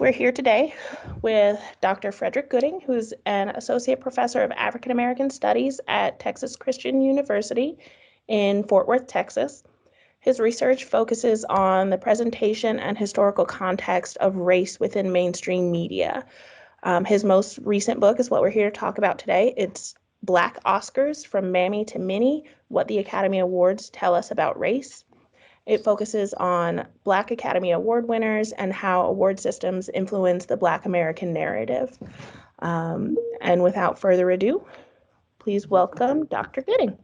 We're here today with Dr. Frederick Gooding, who's an associate professor of African American Studies at Texas Christian University in Fort Worth, Texas. His research focuses on the presentation and historical context of race within mainstream media. His most recent book is what we're here to talk about today. It's Black Oscars, From Mammy to Minnie, What the Academy Awards Tell Us About Race. It focuses on Black Academy Award winners and how award systems influence the Black American narrative. And without further ado, please welcome Dr. Gooding.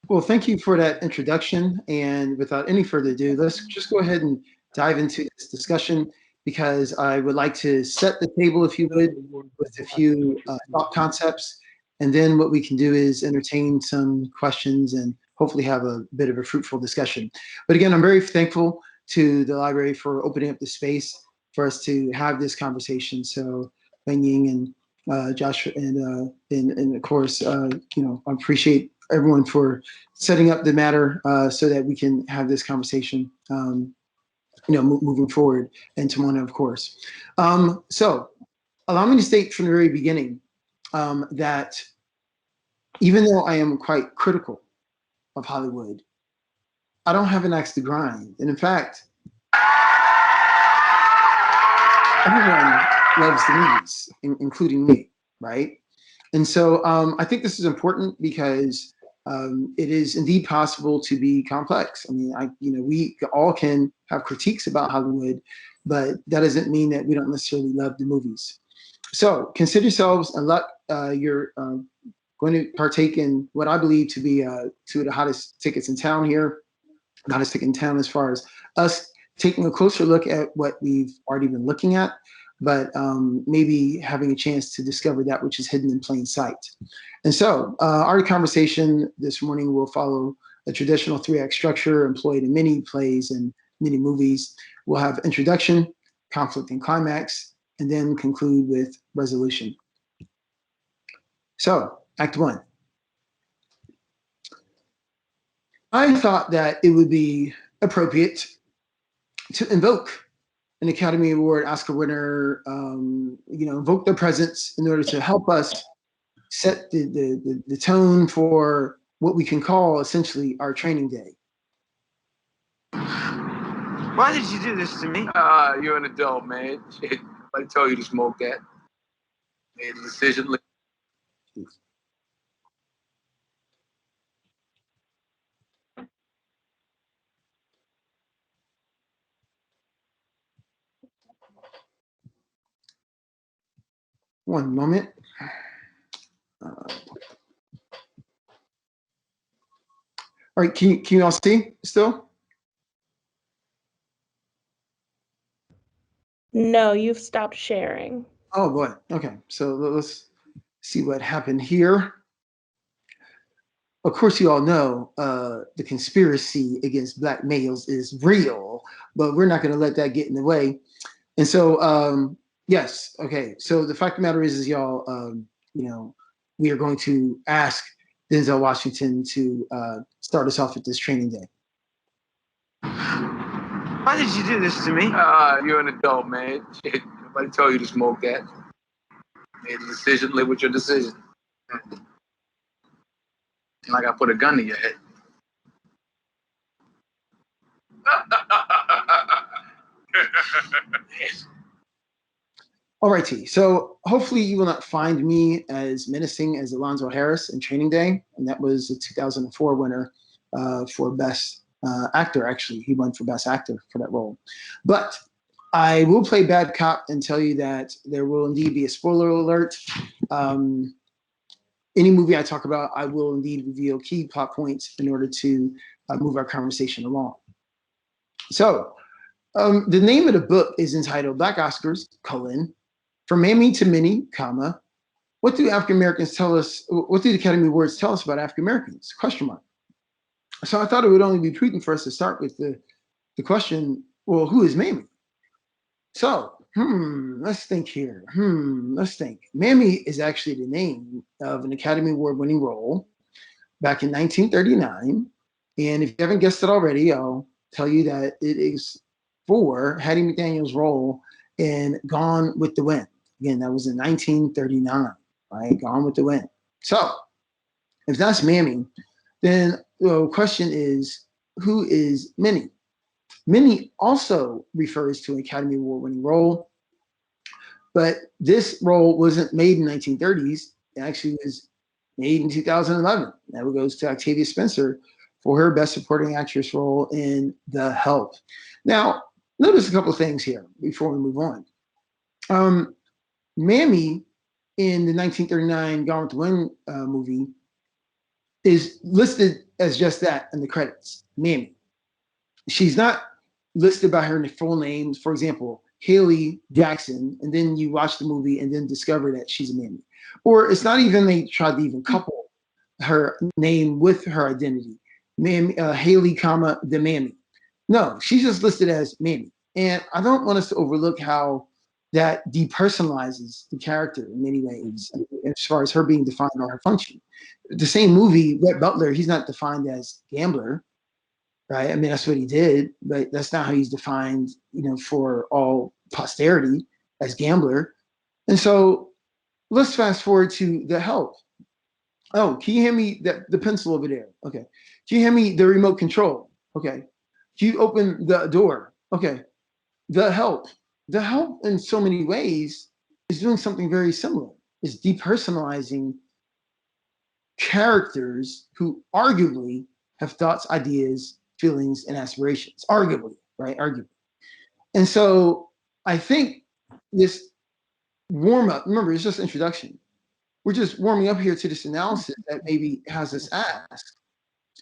Well, thank you for that introduction. And without any further ado, let's just go ahead and dive into this discussion, because I would like to set the table, if you would, with a few thought concepts. And then what we can do is entertain some questions and hopefully have a bit of a fruitful discussion. But again, I'm very thankful to the library for opening up the space for us to have this conversation. So Ben Ying and Josh and of course, I appreciate everyone for setting up the matter so that we can have this conversation, moving forward, and Timona, of course. So allow me to state from the very beginning that even though I am quite critical of Hollywood, I don't have an axe to grind. And in fact, everyone loves the movies, including me, right? And so I think this is important because it is indeed possible to be complex. I mean, we all can have critiques about Hollywood, but that doesn't mean that we don't necessarily love the movies. So consider yourselves in luck. You're going to partake in what I believe to be two of the hottest tickets in town here. The hottest ticket in town as far as us taking a closer look at what we've already been looking at, but maybe having a chance to discover that which is hidden in plain sight. And so our conversation this morning will follow a traditional 3-act structure employed in many plays and many movies. We'll have introduction, conflict and climax, and then conclude with resolution. So, Act 1. I thought that it would be appropriate to invoke an Academy Award Oscar winner, invoke their presence in order to help us set the tone for what we can call essentially our training day. Why did you do this to me? You're an adult, man. Nobody told you to smoke that. Made a decision. One moment. All right, can you all see still? No, you've stopped sharing. Oh boy, okay, so let's see what happened here. Of course, you all know the conspiracy against Black males is real, but we're not gonna let that get in the way. And so, yes, okay, so the fact of the matter is y'all, we are going to ask Denzel Washington to start us off with this training day. Why did you do this to me? You're an adult, man. Nobody told you to smoke that. Made a decision, live with your decision. Like I put a gun to your head. All righty, so hopefully you will not find me as menacing as Alonzo Harris in Training Day, and that was a 2004 winner for Best Actor. Actually, he won for Best Actor for that role. But I will play bad cop and tell you that there will indeed be a spoiler alert. Any movie I talk about, I will indeed reveal key plot points in order to move our conversation along. So the name of the book is entitled Black Oscars, From Mammy to Minnie, what do African Americans tell us, what do the Academy Awards tell us about African Americans, ? So I thought it would only be prudent for us to start with the question, well, who is Mammy? So, let's think here. Let's think. Mammy is actually the name of an Academy Award winning role back in 1939. And if you haven't guessed it already, I'll tell you that it is for Hattie McDaniel's role in Gone with the Wind. Again, that was in 1939, right? Gone with the Wind. So if that's Mammy, then the question is, who is Minnie? Minnie also refers to an Academy Award-winning role, but this role wasn't made in 1930s. It actually was made in 2011. That goes to Octavia Spencer for her Best Supporting Actress role in The Help. Now, notice a couple of things here before we move on. Mammy in the 1939 Gone with the Wind movie is listed as just that in the credits, Mammy. She's not listed by her full names. For example, Haley Jackson, and then you watch the movie and then discover that she's a Mammy. Or it's not even they tried to even couple her name with her identity. Mammy, Haley, the Mammy. No, she's just listed as Mammy. And I don't want us to overlook how that depersonalizes the character in many ways, as far as her being defined or her function. The same movie, Rhett Butler, he's not defined as gambler, right? I mean, that's what he did, but that's not how he's defined, for all posterity as gambler. And so let's fast forward to The Help. Oh, can you hand me the pencil over there? Okay. Can you hand me the remote control? Okay. Can you open the door? Okay. The Help. The Help in so many ways is doing something very similar. It's depersonalizing characters who arguably have thoughts, ideas, feelings, and aspirations. Arguably, right? Arguably. And so I think this warm up, remember, it's just introduction. We're just warming up here to this analysis that maybe has us ask.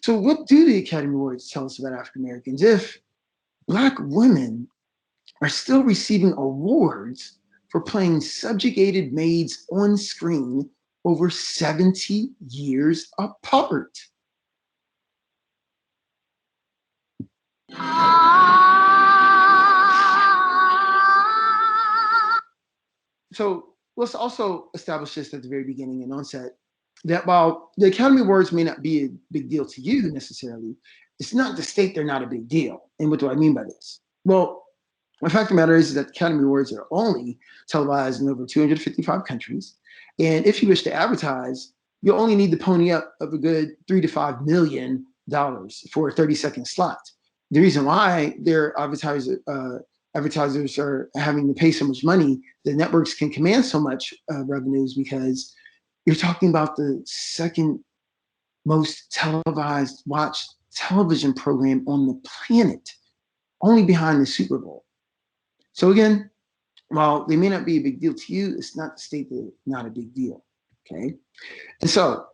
So what do the Academy Awards tell us about African Americans if Black women are still receiving awards for playing subjugated maids on screen over 70 years apart? So let's also establish this at the very beginning and onset, that while the Academy Awards may not be a big deal to you necessarily, it's not to state they're not a big deal. And what do I mean by this? Well, the fact of the matter is that the Academy Awards are only televised in over 255 countries. And if you wish to advertise, you'll only need to pony up of a good $3 to $5 million for a 30-second slot. The reason why their advertisers are having to pay so much money, the networks can command so much revenues, because you're talking about the second most televised watched television program on the planet, only behind the Super Bowl. So again, while they may not be a big deal to you, it's not to state they're not a big deal, okay? And so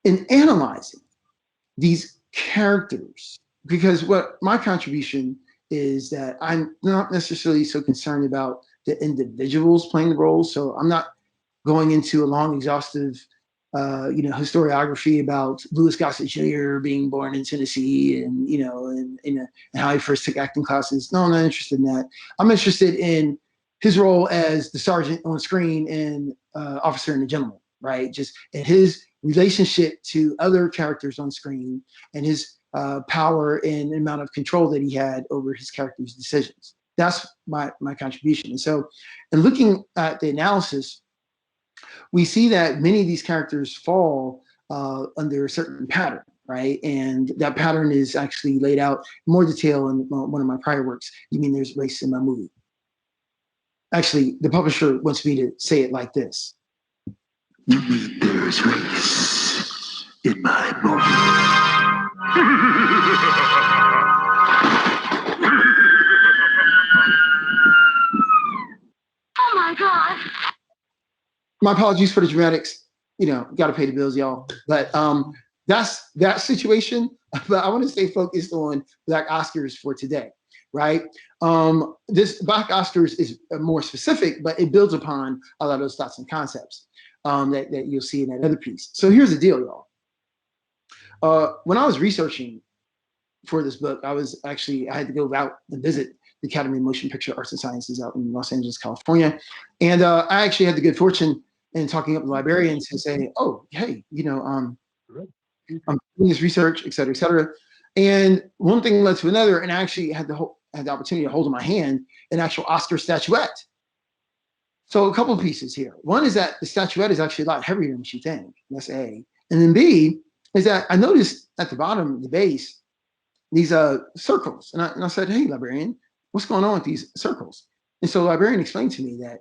in analyzing these characters, because what my contribution is that I'm not necessarily so concerned about the individuals playing the roles. So I'm not going into a long, exhaustive, historiography about Louis Gossett Jr. being born in Tennessee and, and how he first took acting classes. No, I'm not interested in that. I'm interested in his role as the sergeant on screen and Officer and the Gentleman, right? Just in his relationship to other characters on screen and his power and amount of control that he had over his character's decisions. That's my contribution. And so in looking at the analysis, we see that many of these characters fall under a certain pattern, right? And that pattern is actually laid out in more detail in one of my prior works. You mean there's race in my movie? Actually, the publisher wants me to say it like this. You mean there's race in my movie? Oh my God. My apologies for the dramatics. Got to pay the bills, y'all. But that's that situation. But I want to stay focused on Black Oscars for today, right? This Black Oscars is more specific, but it builds upon a lot of those thoughts and concepts that you'll see in that other piece. So here's the deal, y'all. When I was researching for this book, I had to go out and visit the Academy of Motion Picture Arts and Sciences out in Los Angeles, California. And I actually had the good fortune in talking up with librarians and saying, oh, hey, I'm doing this research, et cetera, et cetera. And one thing led to another, and I actually had the whole had the opportunity to hold in my hand an actual Oscar statuette. So a couple of pieces here. One is that the statuette is actually a lot heavier than you think. That's A. And then B is that I noticed at the bottom, the base, these circles. And I said, hey, librarian, what's going on with these circles? And so the librarian explained to me that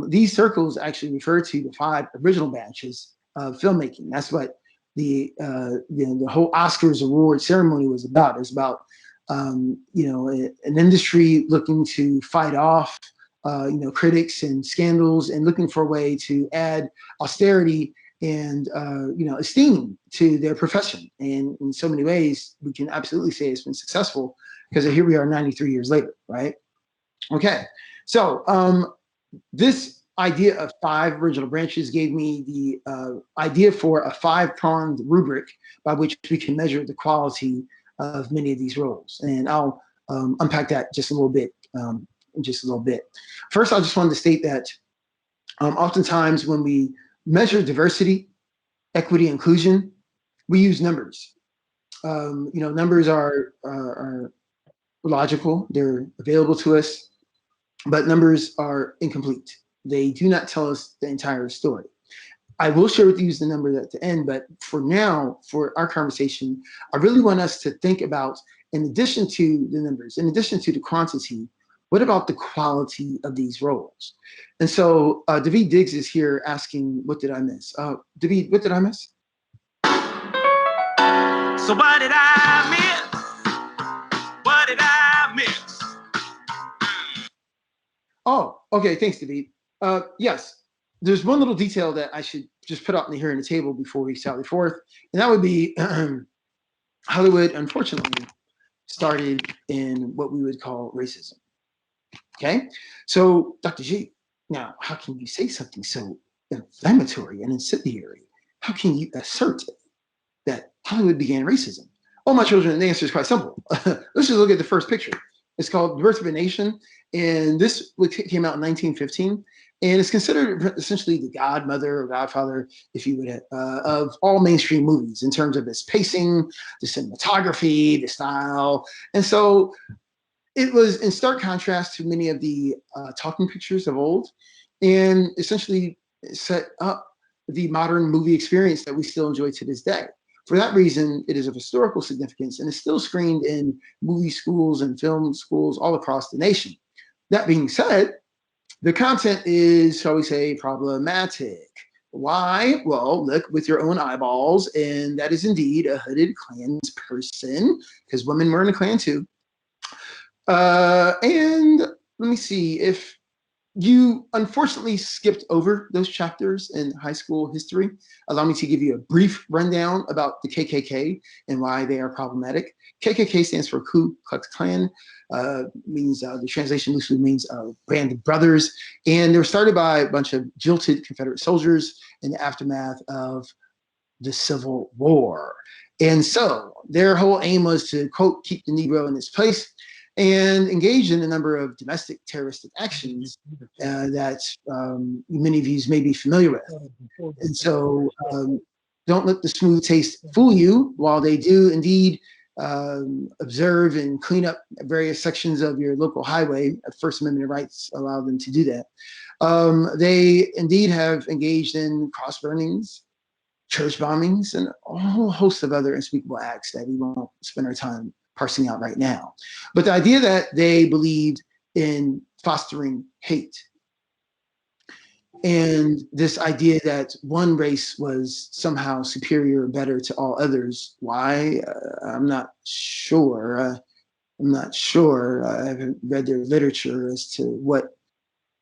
these circles actually refer to the 5 original batches of filmmaking. That's what the whole Oscars award ceremony was about. It's about an industry looking to fight off critics and scandals and looking for a way to add austerity and esteem to their profession. And in so many ways, we can absolutely say it's been successful because here we are 93 years later, right? Okay, so this idea of 5 original branches gave me the idea for a 5-pronged rubric by which we can measure the quality of many of these roles. And I'll unpack that just a little bit. First, I just wanted to state that oftentimes when we measure diversity, equity, inclusion, we use numbers. Numbers are logical, they're available to us, but numbers are incomplete. They do not tell us the entire story. I will share with you the number at the end, but for now, for our conversation, I really want us to think about, in addition to the numbers, in addition to the quantity, what about the quality of these roles? And so David Diggs is here asking, what did I miss? David, what did I miss? So what did I miss? What did I miss? Oh, okay, thanks, David. Yes, there's one little detail that I should just put out here on the table before we sally forth, and that would be Hollywood, unfortunately, started in what we would call racism. Okay, so Dr. G, now how can you say something so inflammatory and incendiary? How can you assert that Hollywood began racism? Oh, my children, the answer is quite simple. Let's just look at the first picture. It's called The Birth of a Nation, and this came out in 1915, and it's considered essentially the godmother or godfather, if you would, of all mainstream movies in terms of its pacing, the cinematography, the style, and so it was in stark contrast to many of the talking pictures of old, and essentially set up the modern movie experience that we still enjoy to this day. For that reason, it is of historical significance and is still screened in movie schools and film schools all across the nation. That being said, the content is, shall we say, problematic. Why? Well, look with your own eyeballs, and that is indeed a hooded Klans person, because women were in the Klan too. And let me see, if you unfortunately skipped over those chapters in high school history, allow me to give you a brief rundown about the KKK and why they are problematic. KKK stands for Ku Klux Klan, means the translation loosely means Band of Brothers, and they were started by a bunch of jilted Confederate soldiers in the aftermath of the Civil War. And so their whole aim was to, quote, keep the Negro in its place and engage in a number of domestic terroristic actions that many of you may be familiar with. And so don't let the smooth taste fool you. While they do indeed observe and clean up various sections of your local highway, First Amendment rights allow them to do that. They indeed have engaged in cross burnings, church bombings, and a whole host of other unspeakable acts that we won't spend our time parsing out right now. But the idea that they believed in fostering hate, and this idea that one race was somehow superior or better to all others, why? I'm not sure. I haven't read their literature as to what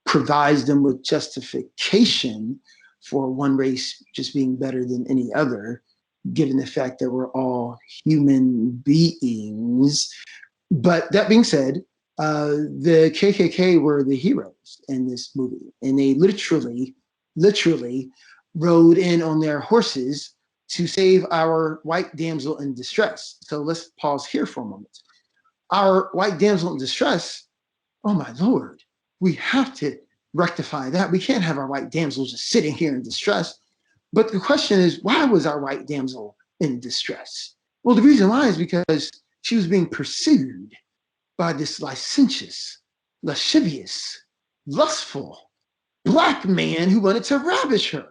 provides them with justification for one race just being better than any other, given the fact that we're all human beings. But that being said, the KKK were the heroes in this movie, and they literally rode in on their horses to save our white damsel in distress. So let's pause here for a moment. Our white damsel in distress, oh my Lord, we have to rectify that. We can't have our white damsel just sitting here in distress. But the question is, why was our white damsel in distress? Well, the reason why is because she was being pursued by this licentious, lascivious, lustful black man who wanted to ravish her.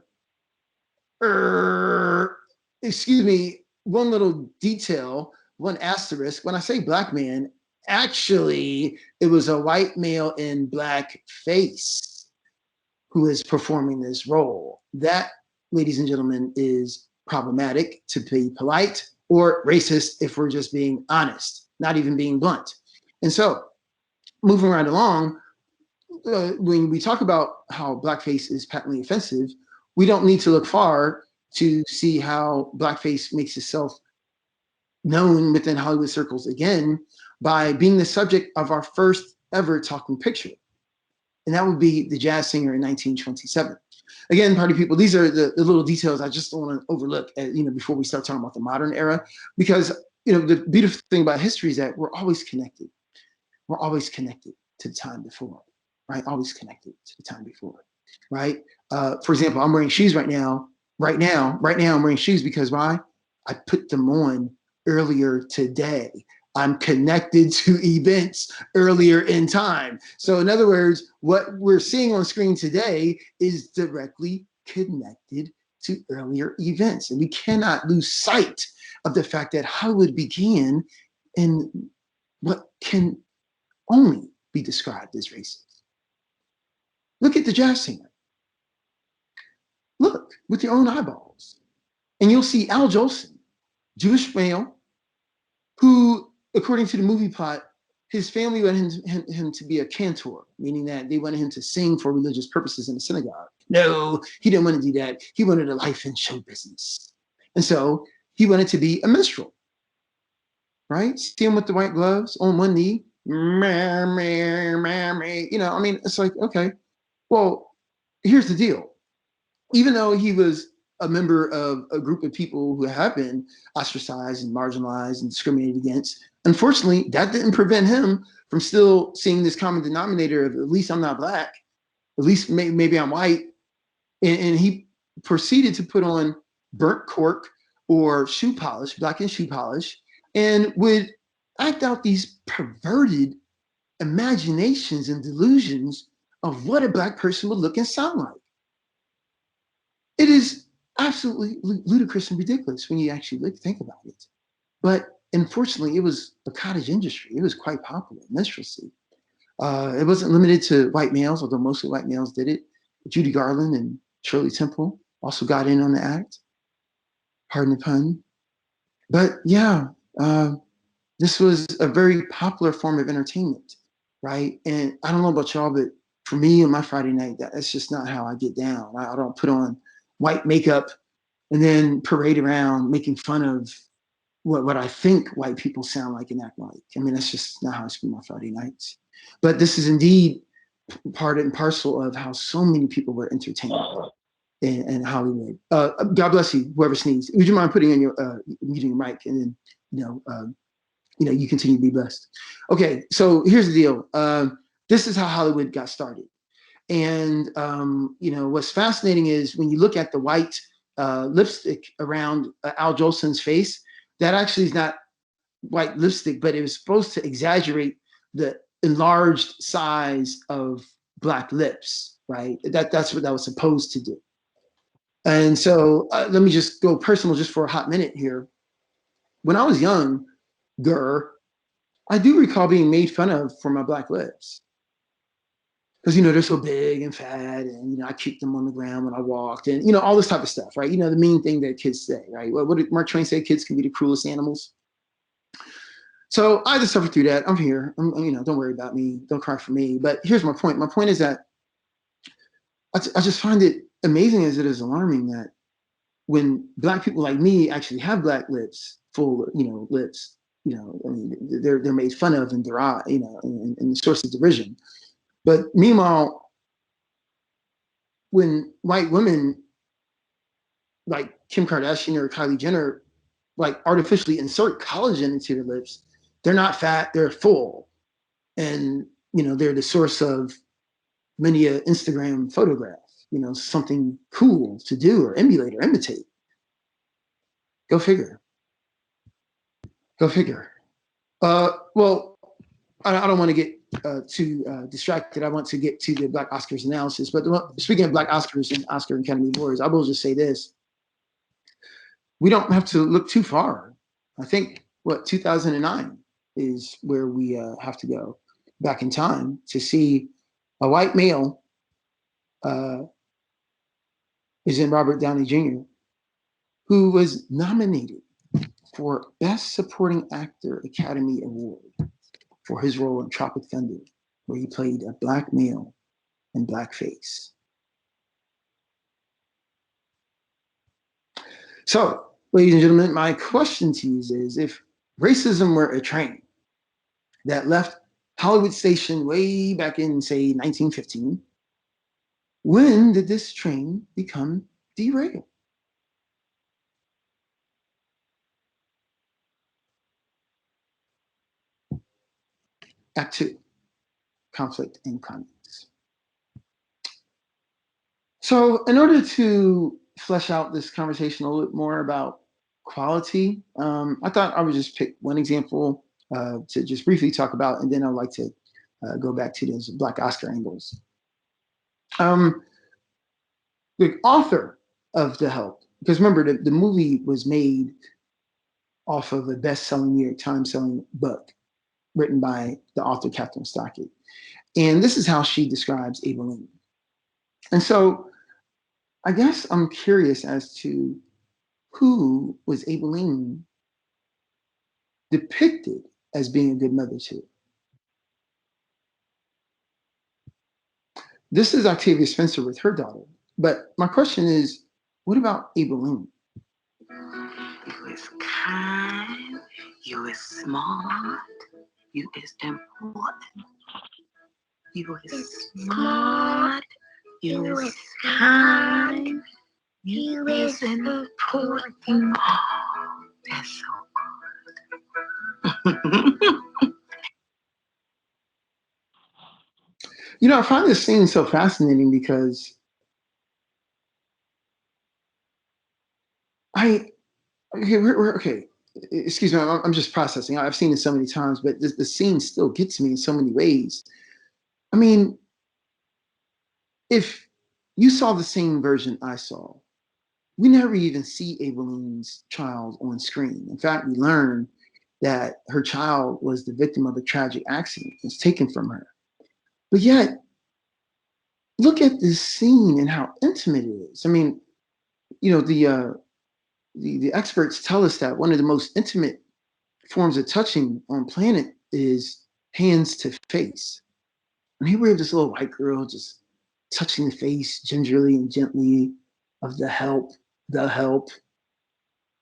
Excuse me, one little detail, one asterisk. When I say black man, actually, it was a white male in black face who is performing this role. That, ladies and gentlemen, is problematic, to be polite, or racist if we're just being honest, not even being blunt. And so, moving right along, when we talk about how blackface is patently offensive, we don't need to look far to see how blackface makes itself known within Hollywood circles again by being the subject of our first ever talking picture. And that would be the jazz singer in 1927. Again, party people, these are the little details I just don't want to overlook, before we start talking about the modern era, because the beautiful thing about history is that we're always connected. We're always connected to the time before, right? Always connected to the time before, right? For example, I'm wearing shoes right now. Right now, I'm wearing shoes because why? I put them on earlier today. I'm connected to events earlier in time. So in other words, what we're seeing on screen today is directly connected to earlier events. And we cannot lose sight of the fact that Hollywood began in what can only be described as racist. Look at the jazz singer. Look with your own eyeballs. And you'll see Al Jolson, Jewish male, who, according to the movie plot, his family wanted him to be a cantor, meaning that they wanted him to sing for religious purposes in the synagogue. No, he didn't want to do that. He wanted a life in show business. And so he wanted to be a minstrel, right? See him with the white gloves on one knee. It's like, okay, well, here's the deal. Even though he was a member of a group of people who have been ostracized and marginalized and discriminated against, unfortunately, that didn't prevent him from still seeing this common denominator of at least I'm not black, at least maybe I'm white. And he proceeded to put on burnt cork or shoe polish, blackened shoe polish, and would act out these perverted imaginations and delusions of what a black person would look and sound like. It is absolutely ludicrous and ridiculous when you actually think about it. But unfortunately, it was a cottage industry. It was quite popular, minstrelsy. It wasn't limited to white males, although mostly white males did it. Judy Garland and Shirley Temple also got in on the act. Pardon the pun. But yeah, this was a very popular form of entertainment, right? And I don't know about y'all, but for me on my Friday night, that's just not how I get down. I don't put on white makeup and then parade around making fun of what I think white people sound like and act like. I mean, that's just not how I spend my Friday nights. But this is indeed part and parcel of how so many people were entertained in Hollywood. God bless you, whoever sneezed. Would you mind putting on your muting mic, and then you continue to be blessed. Okay, so here's the deal. This is how Hollywood got started. And what's fascinating is when you look at the white lipstick around Al Jolson's face, that actually is not white lipstick, but it was supposed to exaggerate the enlarged size of black lips, right? That's what that was supposed to do. And so let me just go personal just for a hot minute here. When I was younger, I do recall being made fun of for my black lips. Because, they're so big and fat, and, I kicked them on the ground when I walked, and, all this type of stuff, right? The mean thing that kids say, right? What did Mark Twain say? Kids can be the cruelest animals. So I just suffered through that. I'm here. Don't worry about me. Don't cry for me. But here's my point. My point is that I just find it amazing as it is alarming that when black people like me actually have black lips, full, lips, they're made fun of and derided, and the source of derision. But meanwhile, when white women like Kim Kardashian or Kylie Jenner, like artificially insert collagen into their lips, they're not fat, they're full. And, they're the source of many an Instagram photograph, something cool to do or emulate or imitate. Go figure. Well, I don't want to get too distracted. I want to get to the Black Oscars analysis. But speaking of Black Oscars and Oscar Academy Awards, I will just say this. We don't have to look too far. I think, 2009 is where we have to go back in time to see a white male is in Robert Downey Jr., who was nominated for Best Supporting Actor Academy Award for his role in Tropic Thunder, where he played a black male in blackface. So, ladies and gentlemen, my question to you is, if racism were a train that left Hollywood Station way back in, say, 1915, when did this train become derailed? Act 2, conflict and comments. So in order to flesh out this conversation a little bit more about quality, I thought I would just pick one example to just briefly talk about, and then I'd like to go back to those Black Oscar angles. The author of The Help, because remember, the movie was made off of a best-selling New York Times selling book written by the author Catherine Stockett. And this is how she describes Aibileen. And so I guess I'm curious as to who was Aibileen depicted as being a good mother to. This is Octavia Spencer with her daughter. But my question is, what about Aibileen? You is kind, you is smart, you is important. You is smart, you is kind, you is important. That's so good. You know, I find this scene so fascinating because okay, excuse me, I'm just processing. I've seen it so many times, but the scene still gets me in so many ways. I mean, if you saw the same version I saw, we never even see Aibileen's child on screen. In fact, we learn that her child was the victim of a tragic accident. It was taken from her. But yet, look at this scene and how intimate it is. I mean, you know, the experts tell us that one of the most intimate forms of touching on planet is hands to face. And here we have this little white girl just touching the face gingerly and gently of the help.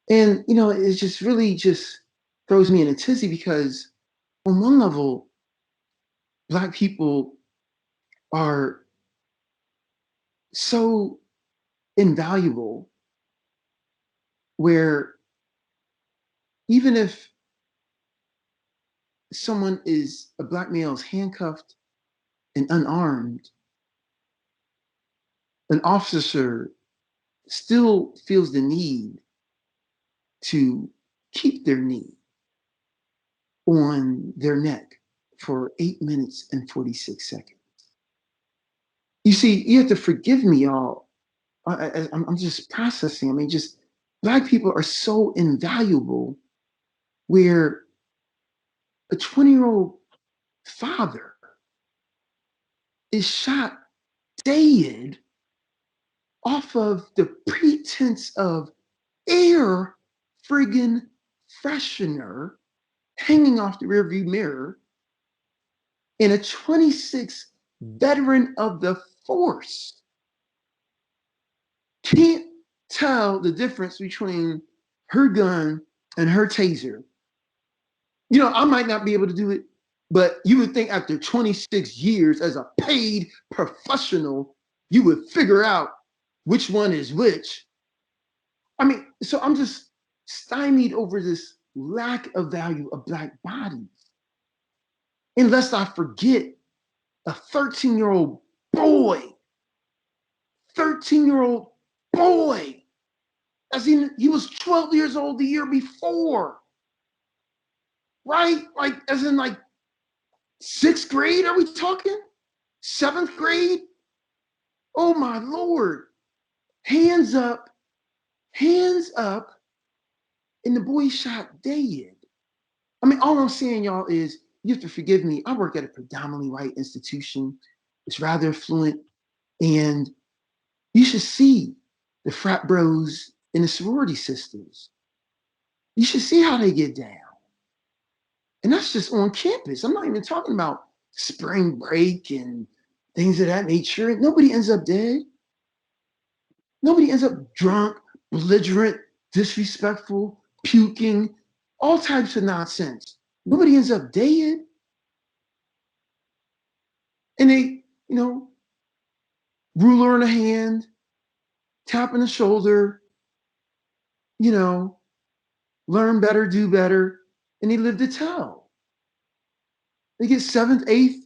And, you know, it just really just throws me in a tizzy because on one level, Black people are so invaluable where even if someone is, a Black male is handcuffed and unarmed, an officer still feels the need to keep their knee on their neck for 8 minutes and 46 seconds. You see, you have to forgive me, y'all. I'm just processing. I mean, just Black people are so invaluable where a 20-year-old father is shot dead off of the pretense of air friggin' freshener hanging off the rearview mirror, and a 26 veteran of the force can't tell the difference between her gun and her taser. You know, I might not be able to do it, but you would think after 26 years as a paid professional, you would figure out which one is which. I mean, so I'm just stymied over this lack of value of Black bodies. Unless I forget a 13-year-old boy, 13-year-old boy, as in he was 12 years old the year before, right? Like, as in like 6th grade, are we talking? 7th grade? Oh my Lord. Hands up, and the boy shot dead. I mean, all I'm saying, y'all, is you have to forgive me. I work at a predominantly white institution. It's rather affluent, and you should see the frat bros and the sorority sisters. You should see how they get down. And that's just on campus. I'm not even talking about spring break and things of that nature. Nobody ends up dead. Nobody ends up drunk, belligerent, disrespectful, puking, all types of nonsense. Nobody ends up dead. And they, ruler in a hand, tap on the shoulder, learn better, do better, and they live to tell. They get 7th, 8th,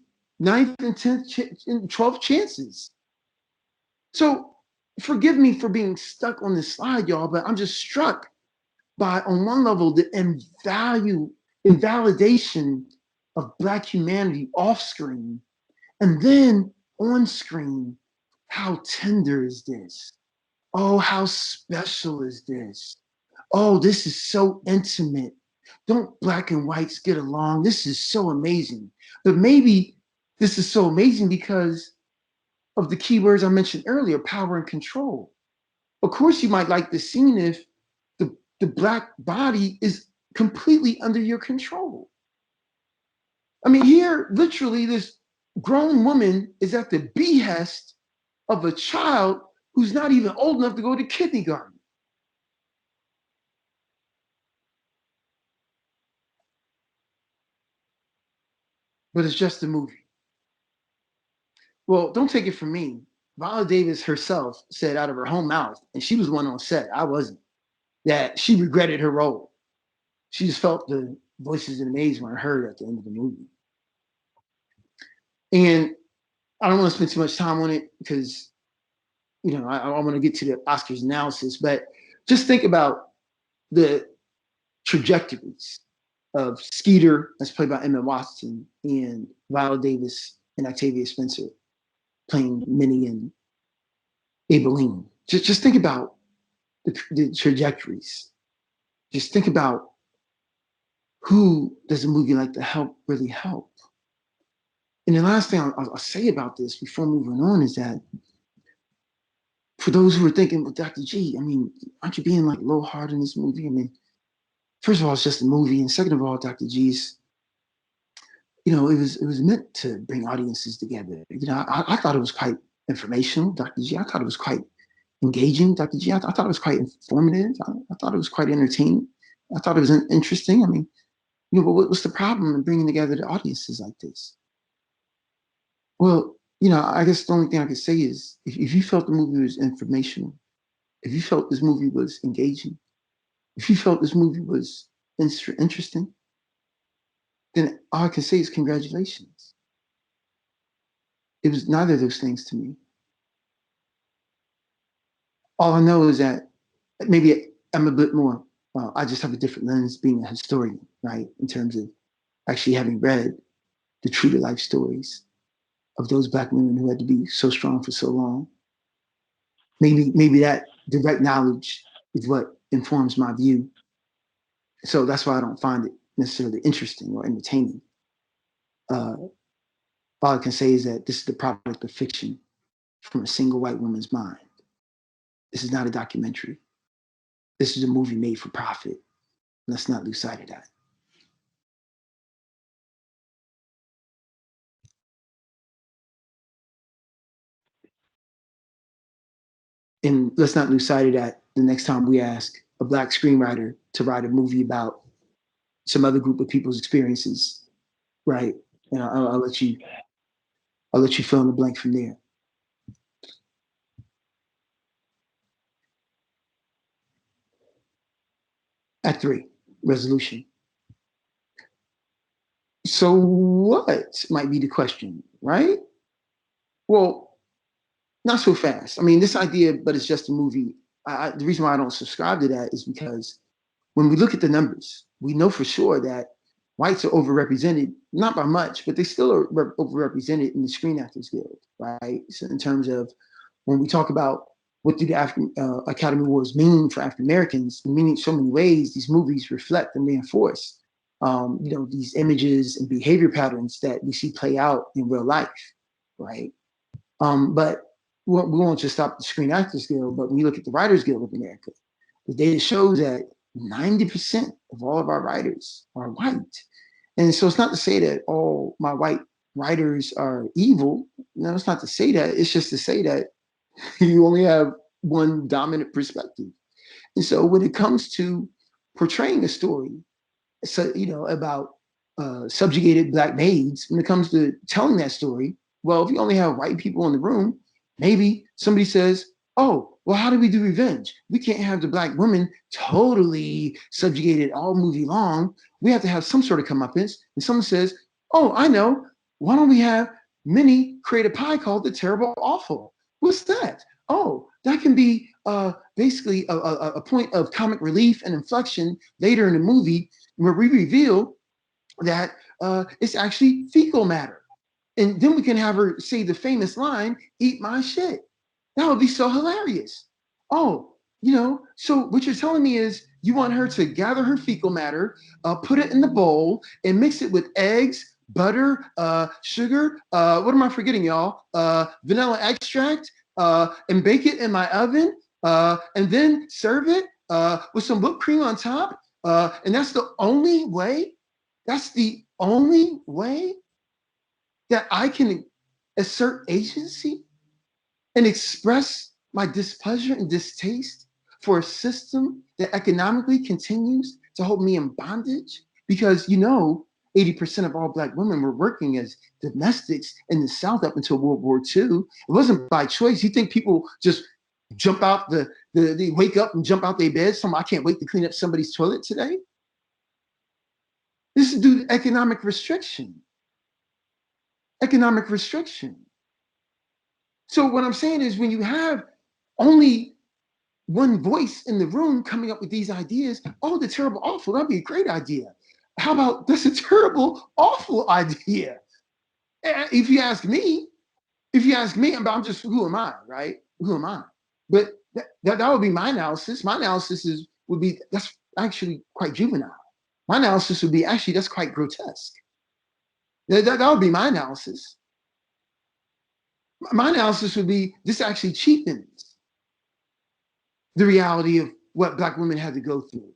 9th, and 10th, and 12th chances. So forgive me for being stuck on this slide, y'all, but I'm just struck by, on one level, the invalidation of Black humanity off screen, and then on screen, how tender is this? Oh, how special is this? Oh, this is so intimate. Don't Black and whites get along? This is so amazing. But maybe this is so amazing because of the keywords I mentioned earlier, power and control. Of course, you might like the scene if the Black body is completely under your control. I mean, here, literally, this grown woman is at the behest of a child who's not even old enough to go to kindergarten. But it's just a movie. Well, don't take it from me. Viola Davis herself said out of her own mouth, and she was one on set, I wasn't, that she regretted her role. She just felt the voices in the maze weren't heard at the end of the movie. And I don't want to spend too much time on it because, I want to get to the Oscars analysis, but just think about the trajectories of Skeeter, that's played by Emma Watson, and Viola Davis and Octavia Spencer playing Minnie and Aibileen. Just think about the trajectories. Just think about who does a movie like The Help really help? And the last thing I'll say about this before moving on is that for those who are thinking, well, Dr. G, I mean, aren't you being like a little hard in this movie? I mean, first of all, it's just a movie. And second of all, Dr. G's, it was meant to bring audiences together. I thought it was quite informational, Dr. G. I thought it was quite engaging, Dr. G. I thought it was quite informative. I thought it was quite entertaining. I thought it was interesting. I mean, but what's the problem in bringing together the audiences like this? Well, I guess the only thing I could say is if you felt the movie was informational, if you felt this movie was engaging, if you felt this movie was interesting, then all I can say is congratulations. It was neither of those things to me. All I know is that maybe I'm a bit more, I just have a different lens being a historian, right? In terms of actually having read the true to life stories of those Black women who had to be so strong for so long. Maybe that direct knowledge is what informs my view. So that's why I don't find it necessarily interesting or entertaining. All I can say is that this is the product of fiction from a single white woman's mind. This is not a documentary. This is a movie made for profit. Let's not lose sight of that. And let's not lose sight of that the next time we ask a Black screenwriter to write a movie about some other group of people's experiences, right? And I'll let you fill in the blank from there. Act 3, resolution. So what might be the question, right? Well, not so fast. I mean, this idea, but it's just a movie. The reason why I don't subscribe to that is because when we look at the numbers, we know for sure that whites are overrepresented, not by much, but they still are overrepresented in the Screen Actors Guild, right? So in terms of when we talk about what do the African Academy Awards mean for African Americans, meaning so many ways, these movies reflect and reinforce, these images and behavior patterns that we see play out in real life, right? But we won't just stop the Screen Actors Guild, but when you look at the Writers Guild of America, the data shows that 90% of all of our writers are white. And so it's not to say that all my white writers are evil. No, it's not to say that. It's just to say that you only have one dominant perspective. And so when it comes to portraying a story, so, about subjugated Black maids, when it comes to telling that story, well, if you only have white people in the room, maybe somebody says, oh, well, how do we do revenge? We can't have the Black women totally subjugated all movie long. We have to have some sort of comeuppance. And someone says, oh, I know. Why don't we have Minnie create a pie called the Terrible Awful? What's that? Oh, that can be basically a point of comic relief and inflection later in the movie where we reveal that it's actually fecal matter. And then we can have her say the famous line, eat my shit. That would be so hilarious. Oh, so what you're telling me is you want her to gather her fecal matter, put it in the bowl, and mix it with eggs, butter, sugar, what am I forgetting, y'all? Vanilla extract, and bake it in my oven, and then serve it with some whipped cream on top. And that's the only way that I can assert agency and express my displeasure and distaste for a system that economically continues to hold me in bondage. Because 80% of all Black women were working as domestics in the South up until World War II. It wasn't by choice. You think people just jump out they wake up and jump out their beds? I can't wait to clean up somebody's toilet today. This is due to economic restriction. Economic restriction. So what I'm saying is when you have only one voice in the room coming up with these ideas, oh, the Terrible Awful, that'd be a great idea. How about that's a terrible, awful idea? If you ask me, I'm just, who am I, right? Who am I? But that would be my analysis. My analysis would be that's actually quite juvenile. My analysis would be actually that's quite grotesque. That would be my analysis. My analysis would be this actually cheapens the reality of what Black women had to go through.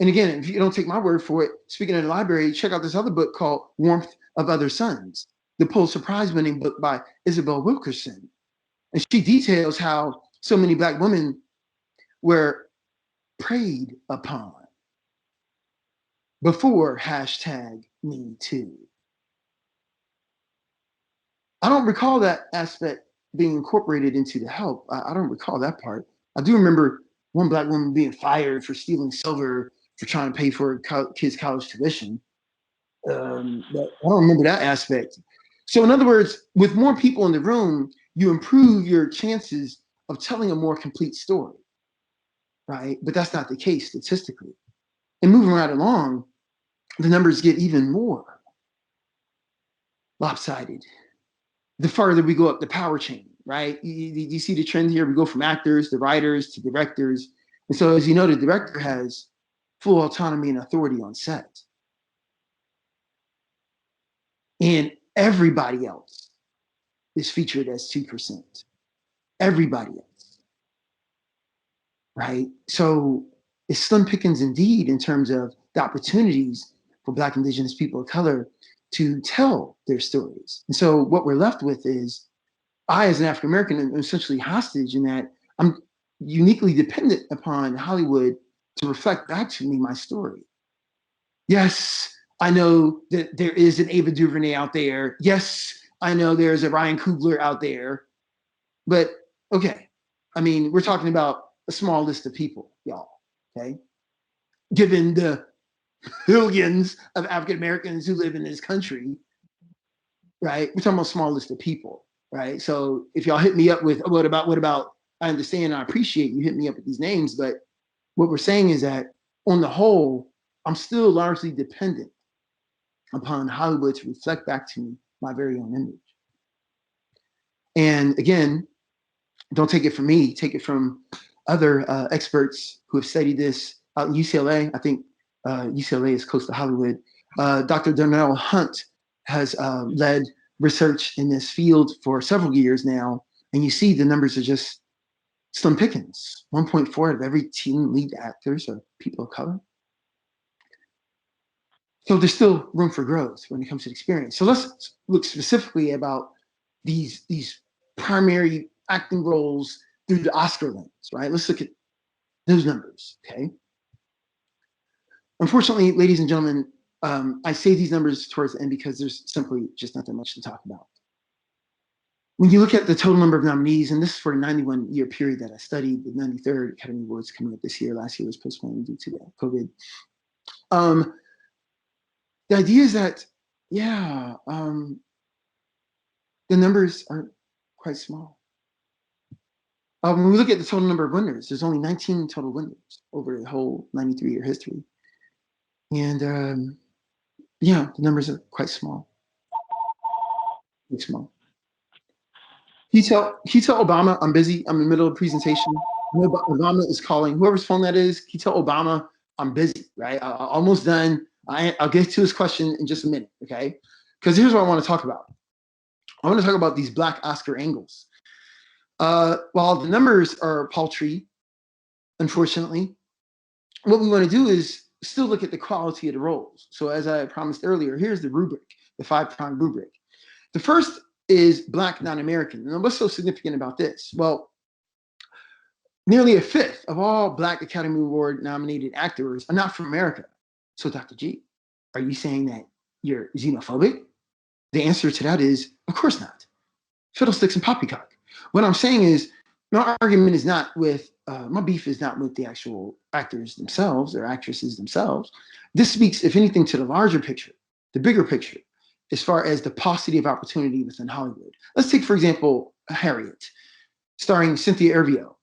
And again, if you don't take my word for it, speaking of the library, check out this other book called Warmth of Other Suns, the Pulitzer Prize-winning book by Isabel Wilkerson. And she details how so many Black women were preyed upon before #MeToo. I don't recall that aspect being incorporated into the help. I don't recall that part. I do remember one Black woman being fired for stealing silver for trying to pay for her kids' college tuition. But I don't remember that aspect. So in other words, with more people in the room, you improve your chances of telling a more complete story, right? But that's not the case statistically. And moving right along, the numbers get even more lopsided the further we go up the power chain, right? You see the trend here. We go from actors to writers to directors. And so as you know, the director has full autonomy and authority on set. And everybody else is featured as 2%. Everybody else, right? So it's slim pickings indeed in terms of the opportunities for Black, Indigenous people of color to tell their stories. And so what we're left with is I, as an African American, am essentially hostage in that I'm uniquely dependent upon Hollywood to reflect back to me my story. Yes, I know that there is an Ava DuVernay out there. Yes, I know there's a Ryan Coogler out there. But okay, I mean, we're talking about a small list of people, y'all, okay? Given the billions of African Americans who live in this country, right? We're talking about a small list of people, right? So if y'all hit me up with what about, I understand, I appreciate you hit me up with these names, but what we're saying is that on the whole, I'm still largely dependent upon Hollywood to reflect back to me my very own image. And again, don't take it from me, take it from other experts who have studied this out in UCLA. I think UCLA is close to Hollywood. Dr. Donnell Hunt has led research in this field for several years now, and you see the numbers are just slim pickings. 1.4 out of every 10 lead actors are people of color. So there's still room for growth when it comes to experience. So let's look specifically about these primary acting roles through the Oscar lens, right? Let's look at those numbers, okay? Unfortunately, ladies and gentlemen, I say these numbers towards the end because there's simply just not that much to talk about. When you look at the total number of nominees, and this is for a 91-year period that I studied, the 93rd Academy Awards coming up this year. Last year was postponed due to COVID. The idea is that, yeah, the numbers are quite small. When we look at the total number of winners, there's only 19 total winners over the whole 93-year history. And yeah, the numbers are quite small. Quite small. Can you tell Obama I'm busy? I'm in the middle of a presentation. Obama is calling. Whoever's phone that is, can you tell Obama I'm busy, right? I'm almost done. I'll get to his question in just a minute, okay? Because here's what I want to talk about. I want to talk about these Black Oscar angles. While the numbers are paltry, unfortunately, what we want to do is still look at the quality of the roles. So as I promised earlier, here's the rubric, the 5-prong rubric. The first is Black non-American. And what's so significant about this? Well, nearly a fifth of all Black Academy Award nominated actors are not from America. So Dr. G, are you saying that you're xenophobic? The answer to that is, of course not. Fiddlesticks and poppycock. What I'm saying is, my argument is not with, my beef is not with the actual actors themselves or actresses themselves. This speaks, if anything, to the larger picture, the bigger picture, as far as the paucity of opportunity within Hollywood. Let's take, for example, Harriet, starring Cynthia Erivo.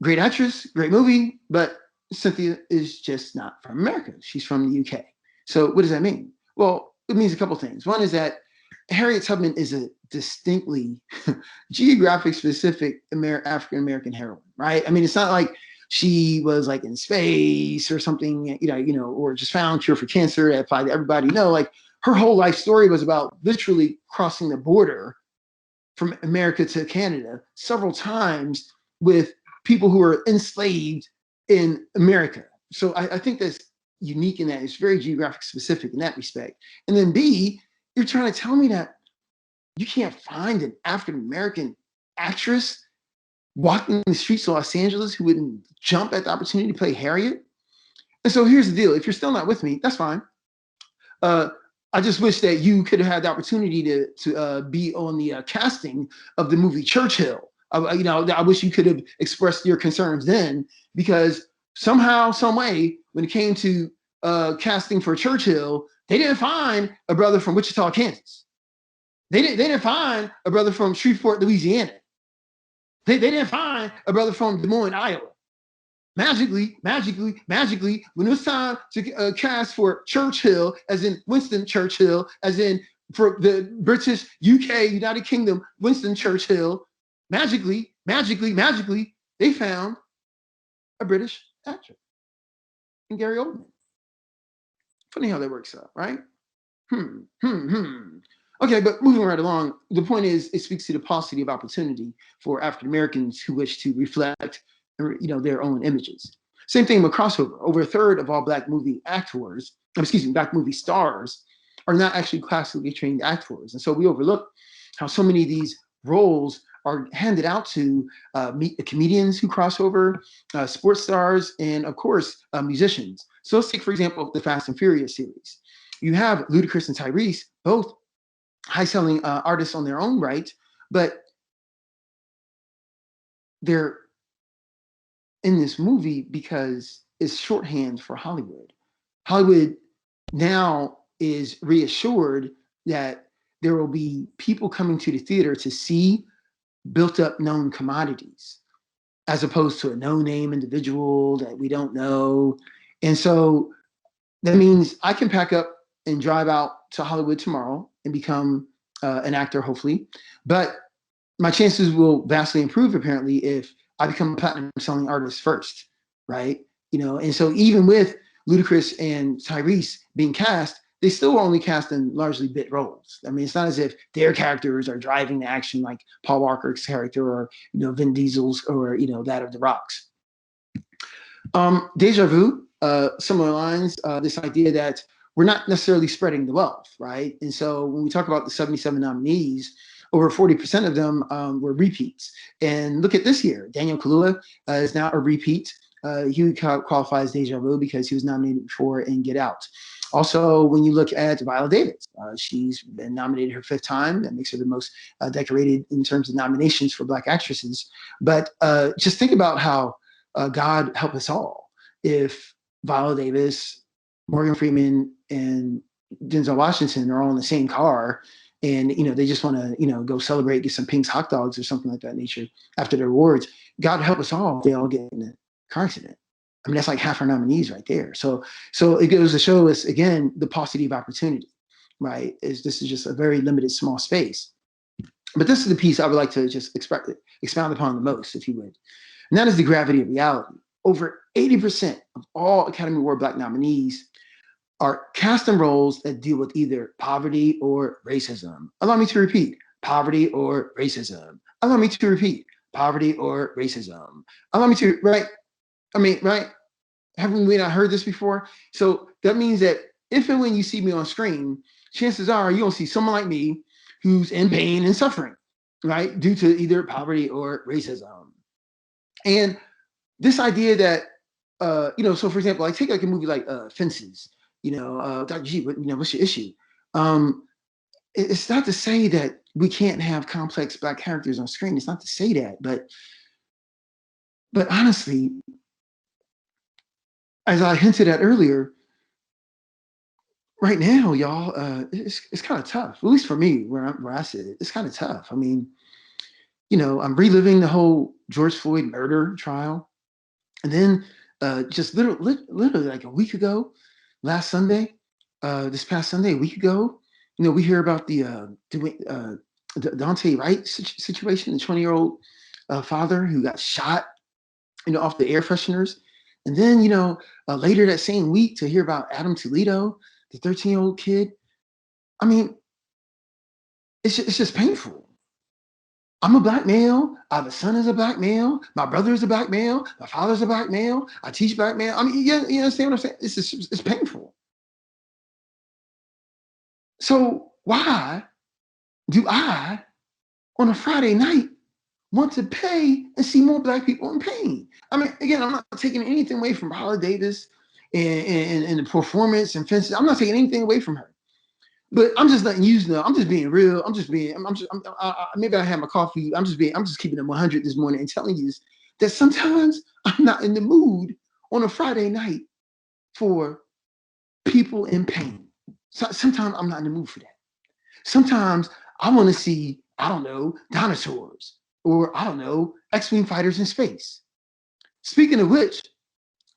Great actress, great movie, but Cynthia is just not from America. She's from the UK. So what does that mean? Well, it means a couple things. One is that Harriet Tubman is a distinctly geographic specific African-American heroine, right? I mean, it's not like she was like in space or something, or just found cure for cancer that applied to everybody. No, like her whole life story was about literally crossing the border from America to Canada several times with people who were enslaved in America. So I think that's unique in that it's very geographic specific in that respect. And then B, you're trying to tell me that you can't find an African-American actress walking the streets of Los Angeles who wouldn't jump at the opportunity to play Harriet? And so here's the deal. If you're still not with me, that's fine. I just wish that you could have had the opportunity to be on the casting of the movie Churchill. I wish you could have expressed your concerns then, because somehow, some way, when it came to casting for Churchill, they didn't find a brother from Wichita, Kansas. They didn't find a brother from Shreveport, Louisiana. They didn't find a brother from Des Moines, Iowa. Magically, when it was time to cast for Churchill, as in Winston Churchill, as in for the British UK, United Kingdom, Winston Churchill, magically, they found a British actor in Gary Oldman. Funny how that works out, right? Okay, but moving right along, the point is it speaks to the paucity of opportunity for African Americans who wish to reflect, their own images. Same thing with crossover. Over a third of all Black movie stars are not actually classically trained actors. And so we overlook how so many of these roles are handed out to comedians who cross over, sports stars, and of course, musicians. So let's take, for example, the Fast and Furious series. You have Ludacris and Tyrese, both high-selling artists on their own right, but they're in this movie because it's shorthand for Hollywood. Hollywood now is reassured that there will be people coming to the theater to see built up known commodities, as opposed to a no-name individual that we don't know. And so that means I can pack up and drive out to Hollywood tomorrow and become an actor, hopefully. But my chances will vastly improve, apparently, if I become a platinum selling artist first, right? And so even with Ludacris and Tyrese being cast, they still were only cast in largely bit roles. I mean, it's not as if their characters are driving the action like Paul Walker's character or, Vin Diesel's or, that of The Rock's. Deja vu, similar lines, this idea that we're not necessarily spreading the wealth, right? And so when we talk about the 77 nominees, over 40% of them were repeats. And look at this year. Daniel Kaluuya is now a repeat. He qualifies deja vu because he was nominated before in Get Out. Also, when you look at Viola Davis, she's been nominated her 5th time. That makes her the most decorated in terms of nominations for Black actresses. But just think about how God help us all if Viola Davis, Morgan Freeman, and Denzel Washington are all in the same car, and they just want to go celebrate, get some Pink's hot dogs or something like that nature after their awards. God help us all if they all get in a car accident. I mean, that's like half our nominees right there. So it goes to show us again the paucity of opportunity, right? This is just a very limited, small space. But this is the piece I would like to just expound upon the most, if you would, and that is the gravity of reality. Over 80% of all Academy Award Black nominees are cast in roles that deal with either poverty or racism. Allow me to repeat, poverty or racism. Allow me to repeat, poverty or racism. Allow me to, right? I mean, right? Haven't we not heard this before? So that means that if and when you see me on screen, chances are you're gonna see someone like me who's in pain and suffering, right? Due to either poverty or racism. And this idea that, so for example, take like a movie like Fences, Dr. G, what's your issue? It's not to say that we can't have complex Black characters on screen. It's not to say that, but honestly, as I hinted at earlier, right now, y'all, it's kind of tough. At least for me, where I sit, it's kind of tough. I mean, I'm reliving the whole George Floyd murder trial, and then just literally like a week ago, last Sunday, this past Sunday, a week ago, we hear about the Dante Wright situation, the 20-year-old father who got shot, off the air fresheners. And then, later that same week to hear about Adam Toledo, the 13-year-old kid. I mean, it's just painful. I'm a Black male. I have a son as a Black male. My brother is a Black male. My father's a Black male. I teach Black male. I mean, you understand what I'm saying? It's painful. So why do I, on a Friday night, want to pay and see more Black people in pain? I mean, again, I'm not taking anything away from Viola Davis and the performance and Fences. I'm not taking anything away from her, but I'm just letting you know. I'm just being real. Maybe I had my coffee. I'm just keeping it 100 this morning and telling you that sometimes I'm not in the mood on a Friday night for people in pain. So, sometimes I'm not in the mood for that. Sometimes I want to see, I don't know, dinosaurs, or I don't know, X-Wing fighters in space. Speaking of which,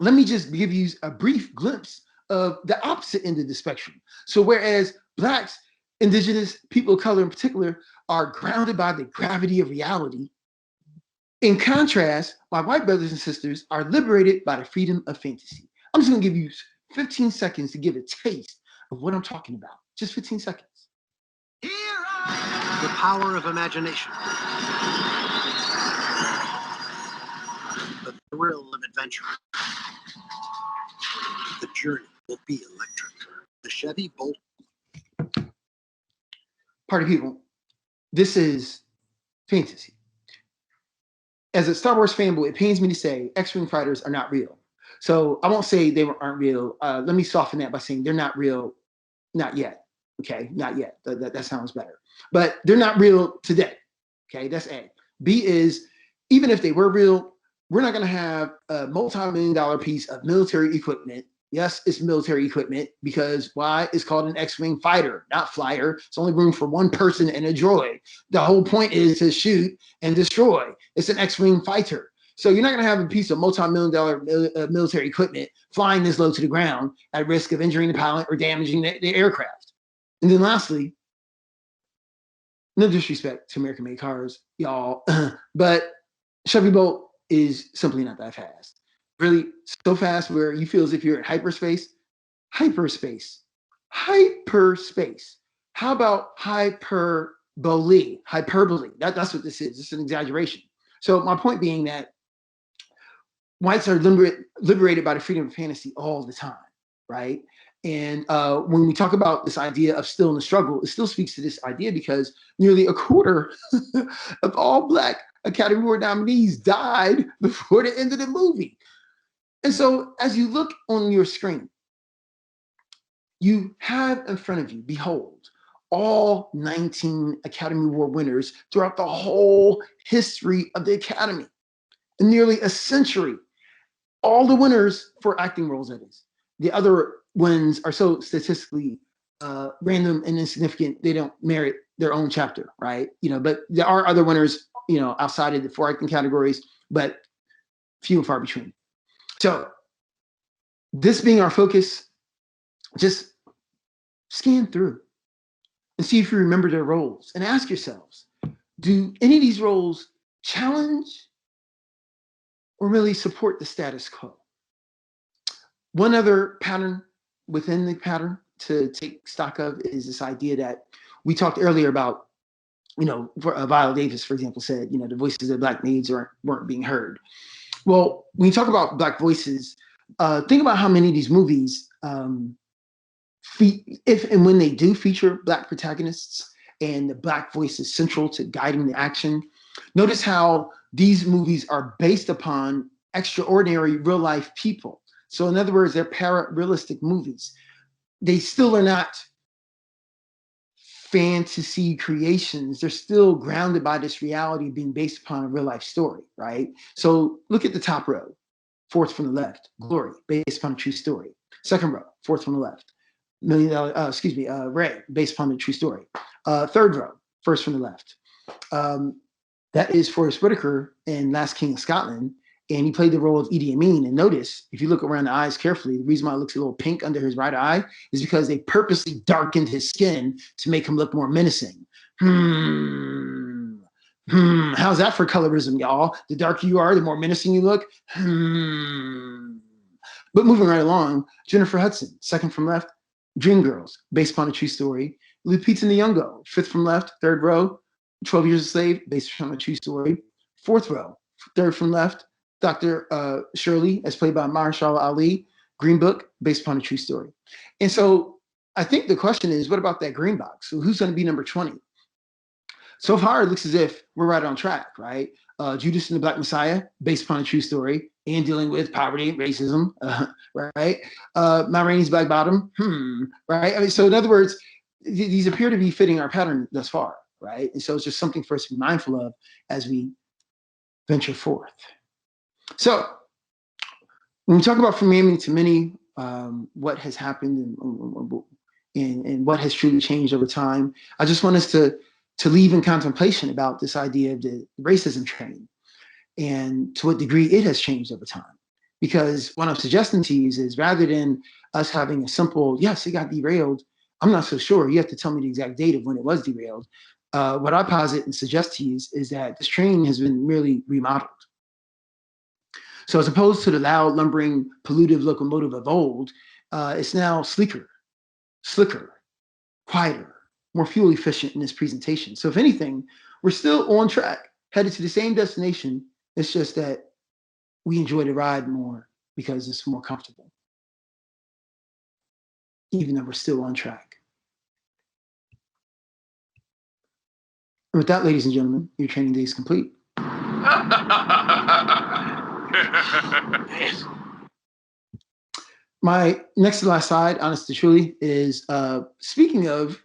let me just give you a brief glimpse of the opposite end of the spectrum. So whereas Blacks, Indigenous, people of color in particular, are grounded by the gravity of reality, in contrast, my white brothers and sisters are liberated by the freedom of fantasy. I'm just gonna give you 15 seconds to give a taste of what I'm talking about. Just 15 seconds. The power of imagination. The thrill of adventure. The journey will be electric. The Chevy Bolt. Party people, this is fantasy. As a Star Wars fanboy, it pains me to say X-Wing fighters are not real. So I won't say they aren't real. Let me soften that by saying they're not real, not yet. Okay, not yet. That sounds better. But they're not real today. Okay, that's A. B is, even if they were real, we're not going to have a multi-million-dollar piece of military equipment. Yes, it's military equipment because why? It's called an X-Wing fighter, not flyer. It's only room for one person and a droid. The whole point is to shoot and destroy. It's an X-Wing fighter. So you're not going to have a piece of multi-million-dollar military equipment flying this low to the ground at risk of injuring the pilot or damaging the aircraft. And then lastly, no disrespect to American-made cars, y'all, but Chevy Bolt is simply not that fast. Really so fast where you feel as if you're in hyperspace. Hyperspace. How about hyperbole? Hyperbole. That's what this is. It's an exaggeration. So my point being that whites are liberated by the freedom of fantasy all the time, right? And when we talk about this idea of still in the struggle, it still speaks to this idea because nearly a quarter of all Black Academy Award nominees died before the end of the movie. And so as you look on your screen, you have in front of you, behold, all 19 Academy Award winners throughout the whole history of the Academy. In nearly a century, all the winners for acting roles, that is. The other wins are so statistically random and insignificant, they don't merit their own chapter, right? But there are other winners, outside of the 4 acting categories, but few and far between. So this being our focus, just scan through and see if you remember their roles and ask yourselves, do any of these roles challenge or really support the status quo? One other pattern within the pattern to take stock of is this idea that we talked earlier about, Viola Davis, for example, said, the voices of Black maids weren't being heard. Well, when you talk about Black voices, think about how many of these movies, if and when they do feature Black protagonists and the Black voice is central to guiding the action. Notice how these movies are based upon extraordinary real life people. So in other words, they're para-realistic movies. They still are not fantasy creations. They're still grounded by this reality being based upon a real life story, right? So look at the top row, 4th from the left, Glory, based upon a true story. 2nd row, 4th from the left, Ray, based upon a true story. 3rd row, 1st from the left. That is Forrest Whitaker in Last King of Scotland, and he played the role of Idi Amin. And notice, if you look around the eyes carefully, the reason why it looks a little pink under his right eye is because they purposely darkened his skin to make him look more menacing. How's that for colorism, y'all? The darker you are, the more menacing you look. But moving right along, Jennifer Hudson, 2nd from left, Dreamgirls, based upon a true story. Lupita Nyong'o, 5th from left, 3rd row, 12 Years a Slave, based on a true story. 4th row, 3rd from left, Dr. Shirley, as played by Mahershala Ali, Green Book, based upon a true story. And so I think the question is, what about that green box? So who's going to be number 20? So far, it looks as if we're right on track, right? Judas and the Black Messiah, based upon a true story, and dealing with poverty, racism, right? Ma Rainey's Black Bottom, right? I mean, so in other words, these appear to be fitting our pattern thus far, right? And so it's just something for us to be mindful of as we venture forth. So when we talk about from many to many, what has happened and what has truly changed over time, I just want us to leave in contemplation about this idea of the racism train and to what degree it has changed over time. Because what I'm suggesting to you is rather than us having a simple, yes, it got derailed, I'm not so sure, you have to tell me the exact date of when it was derailed. What I posit and suggest to you is that this train has been merely remodeled. So as opposed to the loud, lumbering, pollutive locomotive of old, it's now sleeker, slicker, quieter, more fuel efficient in this presentation. So if anything, we're still on track, headed to the same destination. It's just that we enjoy the ride more because it's more comfortable, even though we're still on track. And with that, ladies and gentlemen, your training day is complete. My next to last slide, honest to truly, is speaking of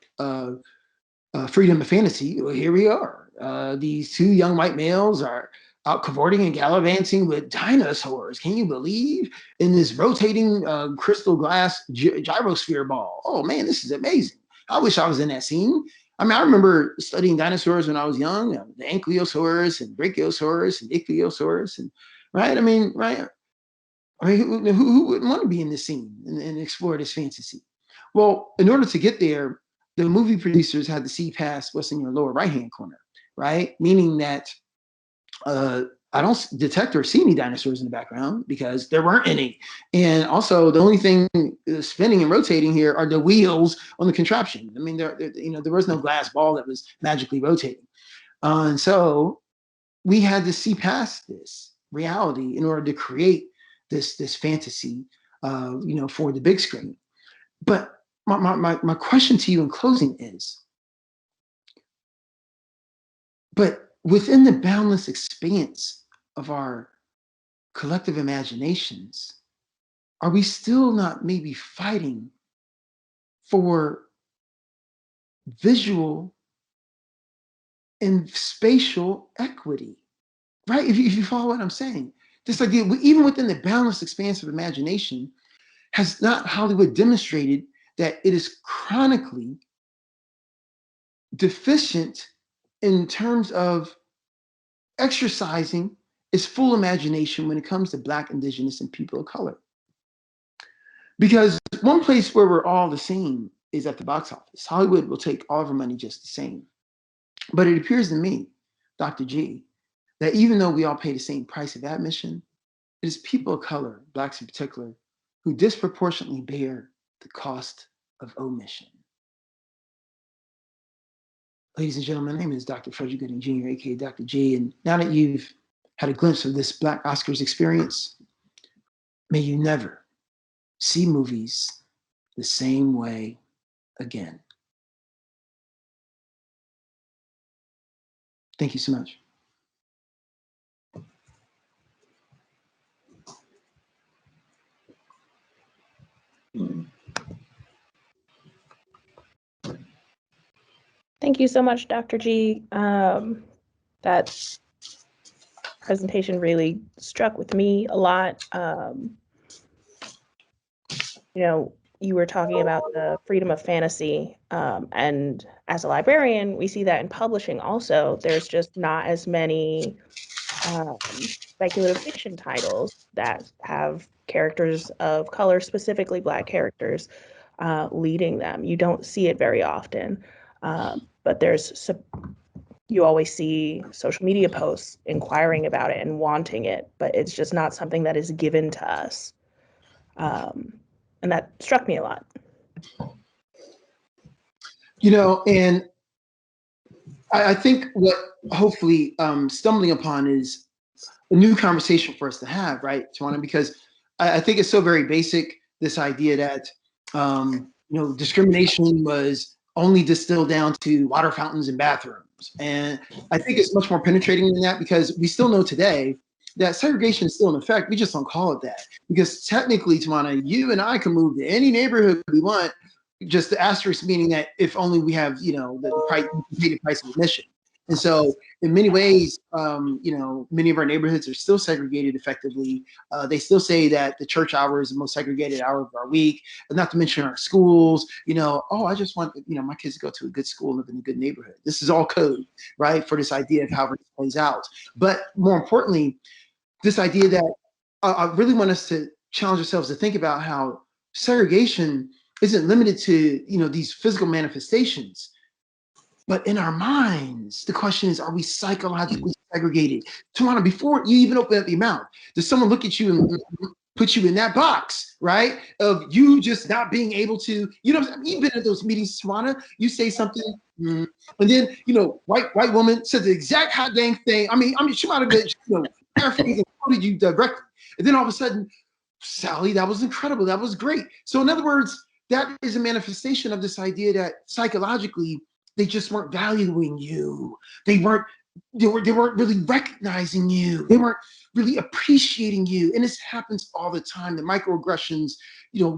freedom of fantasy. Well, here we are. These 2 young white males are out cavorting and gallivanting with dinosaurs. Can you believe? In this rotating crystal glass gyrosphere ball. Oh man, this is amazing. I wish I was in that scene. I mean, I remember studying dinosaurs when I was young, the Ankylosaurus and Brachiosaurus and Ichthyosaurus. And right? I mean, right? I mean, who wouldn't want to be in this scene and explore this fantasy? Well, in order to get there, the movie producers had to see past what's in your lower right-hand corner, right? Meaning that I don't detect or see any dinosaurs in the background because there weren't any. And also, the only thing spinning and rotating here are the wheels on the contraption. I mean, there was no glass ball that was magically rotating. And so we had to see past this reality in order to create this fantasy, for the big screen. But my question to you in closing is, but within the boundless expanse of our collective imaginations, are we still not maybe fighting for visual and spatial equity? Right? If you follow what I'm saying, this idea, even within the boundless expanse of imagination, has not Hollywood demonstrated that it is chronically deficient in terms of exercising its full imagination when it comes to Black, Indigenous, and people of color? Because one place where we're all the same is at the box office. Hollywood will take all of our money just the same. But it appears to me, Dr. G, that even though we all pay the same price of admission, it is people of color, Blacks in particular, who disproportionately bear the cost of omission. Ladies and gentlemen, my name is Dr. Frederick Gooding Jr., aka Dr. G, and now that you've had a glimpse of this Black Oscars experience, may you never see movies the same way again. Thank you so much. Thank you so much, Dr. G. That presentation really struck with me a lot. You were talking about the freedom of fantasy, and as a librarian, we see that in publishing also. There's just not as many speculative fiction titles that have characters of color, specifically Black characters, leading them. You don't see it very often, but you always see social media posts inquiring about it and wanting it, but it's just not something that is given to us. And that struck me a lot. And I think what hopefully stumbling upon is a new conversation for us to have, right, Tawana? Because I think it's so very basic, this idea that, discrimination was only distilled down to water fountains and bathrooms. And I think it's much more penetrating than that, because we still know today that segregation is still in effect. We just don't call it that. Because technically, Tawana, you and I can move to any neighborhood we want, just the asterisk meaning that if only we have, the price, the price of admission. And so in many ways, many of our neighborhoods are still segregated effectively. They still say that the church hour is the most segregated hour of our week, and not to mention our schools. I just want, my kids to go to a good school and live in a good neighborhood. This is all code, right, for this idea of how it plays out. But more importantly, this idea that I really want us to challenge ourselves to think about how segregation isn't limited to, these physical manifestations, but in our minds. The question is, are we psychologically segregated? Tawana, before you even open up your mouth, does someone look at you and put you in that box, right? Of you just not being able to, you've been at those meetings, Tawana, you say something, and then, white woman said the exact hot dang thing. I mean, she might have been, paraphrasing, quoted you directly. And then all of a sudden, Sally, that was incredible. That was great. So in other words, that is a manifestation of this idea that psychologically, they just weren't valuing you. They weren't really recognizing you. They weren't really appreciating you. And this happens all the time. The microaggressions,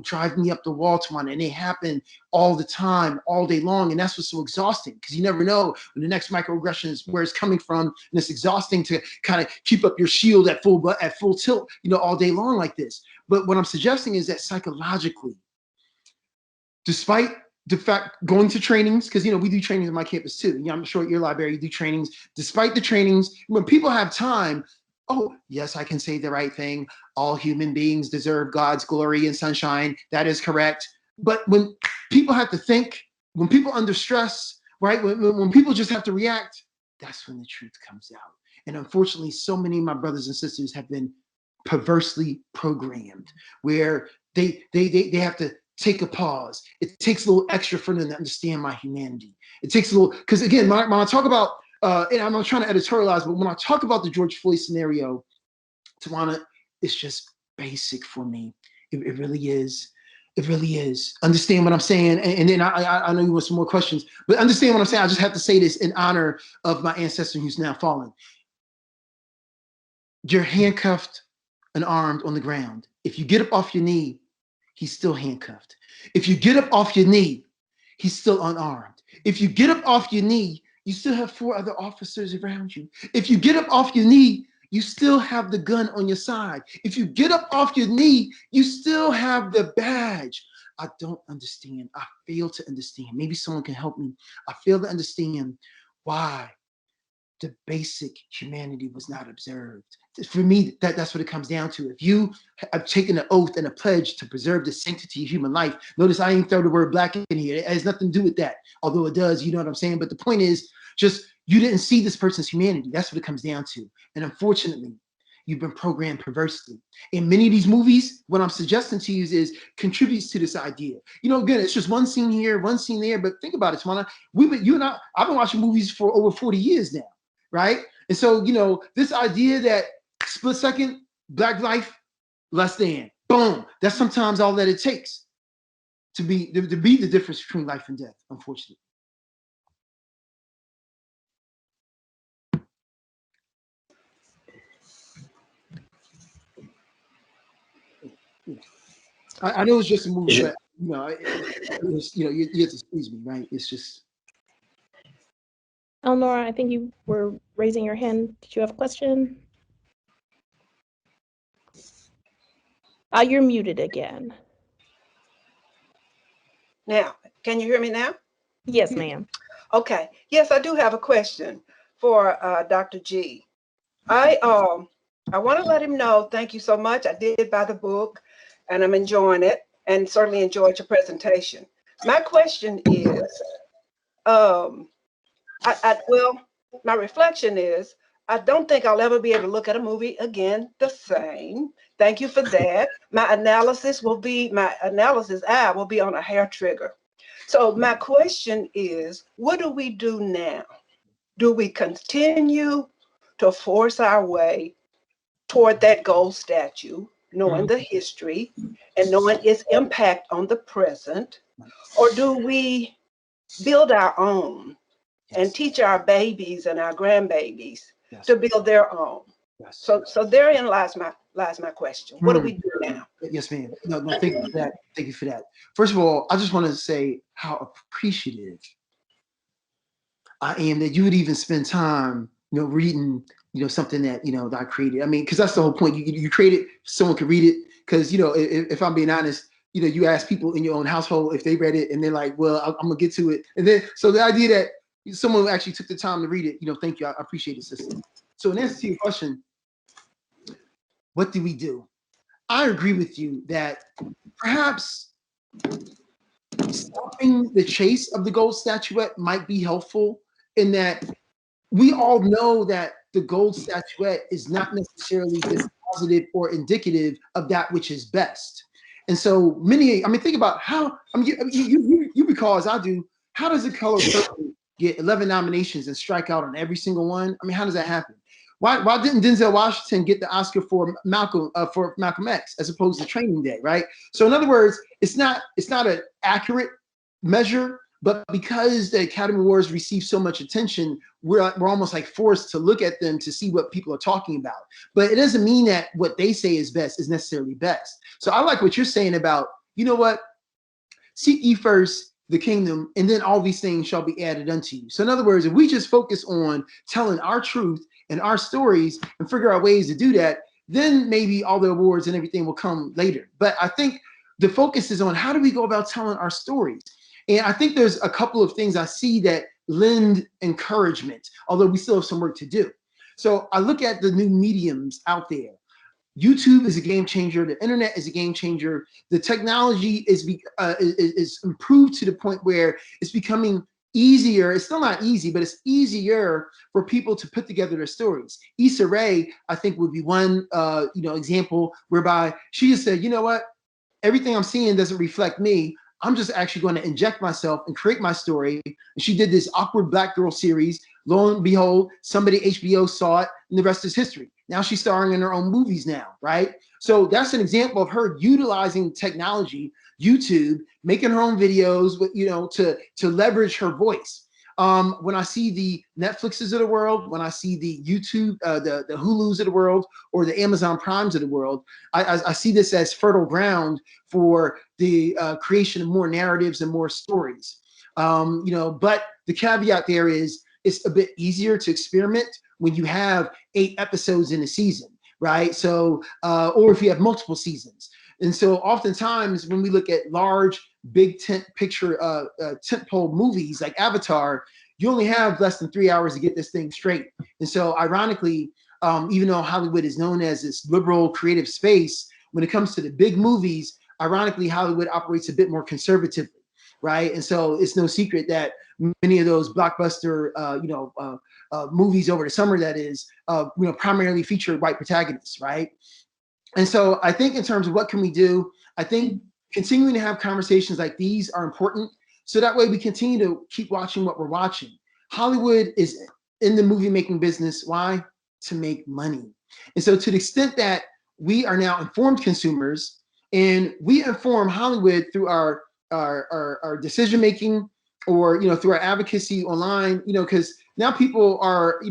drive me up the wall, Tawana, and they happen all the time, all day long. And that's what's so exhausting, because you never know when the next microaggression is where it's coming from. And it's exhausting to kind of keep up your shield at full tilt, all day long like this. But what I'm suggesting is that psychologically, despite the fact going to trainings, because we do trainings on my campus too. I'm sure at your library you do trainings. Despite the trainings, when people have time, oh, yes, I can say the right thing. All human beings deserve God's glory and sunshine. That is correct. But when people have to think, when people under stress, right, when people just have to react, that's when the truth comes out. And unfortunately, so many of my brothers and sisters have been perversely programmed where they have to take a pause. It takes a little extra for them to understand my humanity. It takes a little, because again, when I talk about, and I'm not trying to editorialize, but when I talk about the George Floyd scenario, Tawana, it's just basic for me. It really is. It really is. Understand what I'm saying? And then I know you want some more questions, but understand what I'm saying. I just have to say this in honor of my ancestor who's now fallen. You're handcuffed and armed on the ground. If you get up off your knee, he's still handcuffed. If you get up off your knee, he's still unarmed. If you get up off your knee, you still have 4 other officers around you. If you get up off your knee, you still have the gun on your side. If you get up off your knee, you still have the badge. I don't understand. I fail to understand. Maybe someone can help me. I fail to understand why the basic humanity was not observed. For me, that's what it comes down to. If you have taken an oath and a pledge to preserve the sanctity of human life, notice I ain't throw the word black in here. It has nothing to do with that, although it does, you know what I'm saying? But the point is just you didn't see this person's humanity. That's what it comes down to. And unfortunately, you've been programmed perversely. In many of these movies, what I'm suggesting to you is contributes to this idea. You know, again, it's just one scene here, one scene there, but think about it, Tawana. I've been watching movies for over 40 years now, right? And so, you know, this idea that split second, black life, less than, boom. That's sometimes all that it takes to be the difference between life and death, unfortunately. I know it's just a movie, but you know, you have to excuse me, right? It's just. Elnora, I think you were raising your hand. Did you have a question? You're muted again. Now, can you hear me now? Yes, ma'am. Okay. Yes, I do have a question for Dr. G. I want to let him know, thank you so much. I did buy the book and I'm enjoying it and certainly enjoyed your presentation. My question is, my reflection is, I don't think I'll ever be able to look at a movie again the same. Thank you for that. My analysis eye will be on a hair trigger. So my question is, what do we do now? Do we continue to force our way toward that gold statue, knowing the history and knowing its impact on the present? Or do we build our own and teach our babies and our grandbabies to build their own? So therein lies my question. What do we do now? Yes, ma'am. No, thank you for that. Thank you for that. First of all, I just want to say how appreciative I am that you would even spend time, you know, reading, you know, something that, you know, that I created. I mean, because that's the whole point. You create it, someone can read it. Because, you know, if I'm being honest, you know, you ask people in your own household if they read it, and they're like, well, I'm gonna get to it. And then, so the idea that someone actually took the time to read it, you know, thank you. I appreciate it, sister. So in answer to your question, what do we do? I agree with you that perhaps stopping the chase of the gold statuette might be helpful, in that we all know that the gold statuette is not necessarily dispositive or indicative of that which is best. And so think about how, you recall as I do, how does The Color Purple get 11 nominations and strike out on every single one? I mean, how does that happen? Why didn't Denzel Washington get the Oscar for Malcolm X as opposed to Training Day, right? So in other words, it's not an accurate measure, but because the Academy Awards receive so much attention, we're almost like forced to look at them to see what people are talking about. But it doesn't mean that what they say is best is necessarily best. So I like what you're saying about, you know what? Seek ye first the kingdom, and then all these things shall be added unto you. So in other words, if we just focus on telling our truth and our stories and figure out ways to do that, then maybe all the awards and everything will come later. But I think the focus is on how do we go about telling our stories? And I think there's a couple of things I see that lend encouragement, although we still have some work to do. So I look at the new mediums out there. YouTube is a game changer. The internet is a game changer. The technology is improved to the point where it's becoming easier. It's still not easy, but it's easier for people to put together their stories. Issa Rae, I think, would be one example whereby she just said, you know what, everything I'm seeing doesn't reflect me. I'm just actually going to inject myself and create my story. And she did this Awkward Black Girl series. Lo and behold, somebody HBO saw it, and the rest is history. Now she's starring in her own movies now, right? So that's an example of her utilizing technology, YouTube, making her own videos, to leverage her voice. When I see the Netflixes of the world, when I see the YouTube, the Hulus of the world, or the Amazon Primes of the world, I see this as fertile ground for the creation of more narratives and more stories. But the caveat there is it's a bit easier to experiment when you have 8 episodes in a season, right? So, or if you have multiple seasons. And so oftentimes when we look at large, big tentpole movies like Avatar, you only have less than 3 hours to get this thing straight. And so ironically, even though Hollywood is known as this liberal creative space, when it comes to the big movies, ironically, Hollywood operates a bit more conservatively, right? And so it's no secret that many of those blockbuster, movies over the summer, that is, primarily feature white protagonists, right? And so I think in terms of what can we do, I think continuing to have conversations like these are important. So that way we continue to keep watching what we're watching. Hollywood is in the movie making business. Why? To make money. And so to the extent that we are now informed consumers and we inform Hollywood through our decision making, or through our advocacy online, because now people are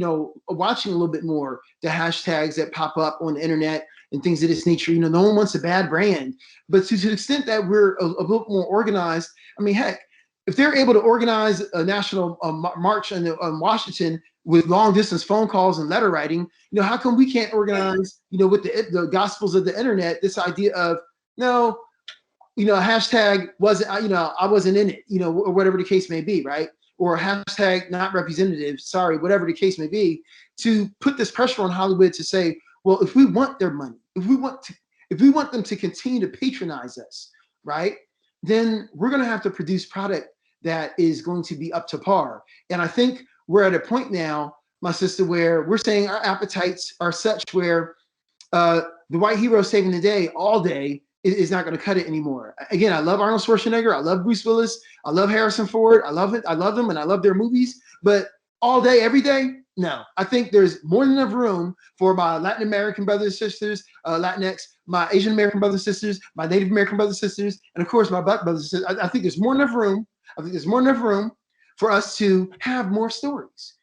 watching a little bit more the hashtags that pop up on the internet and things of this nature. No one wants a bad brand, but to the extent that we're a little more organized, I mean, heck, if they're able to organize a national march in Washington with long distance phone calls and letter writing, how come we can't organize, with the gospels of the internet, this idea of no, hashtag wasn't, I wasn't in it, or whatever the case may be, right? Or hashtag not representative, sorry, whatever the case may be, to put this pressure on Hollywood to say, well, if we want their money, if we want them to continue to patronize us, right, then we're going to have to produce product that is going to be up to par. And I think we're at a point now, my sister, where we're saying our appetites are such where the white hero saving the day all day is not going to cut it anymore. Again, I love Arnold Schwarzenegger. I love Bruce Willis. I love Harrison Ford. I love it. I love them and I love their movies. But all day, every day, no. I think there's more than enough room for my Latin American brothers and sisters, Latinx, my Asian American brothers and sisters, my Native American brothers and sisters, and of course my Black brothers and sisters. I think there's more than enough room. I think there's more than enough room for us to have more stories.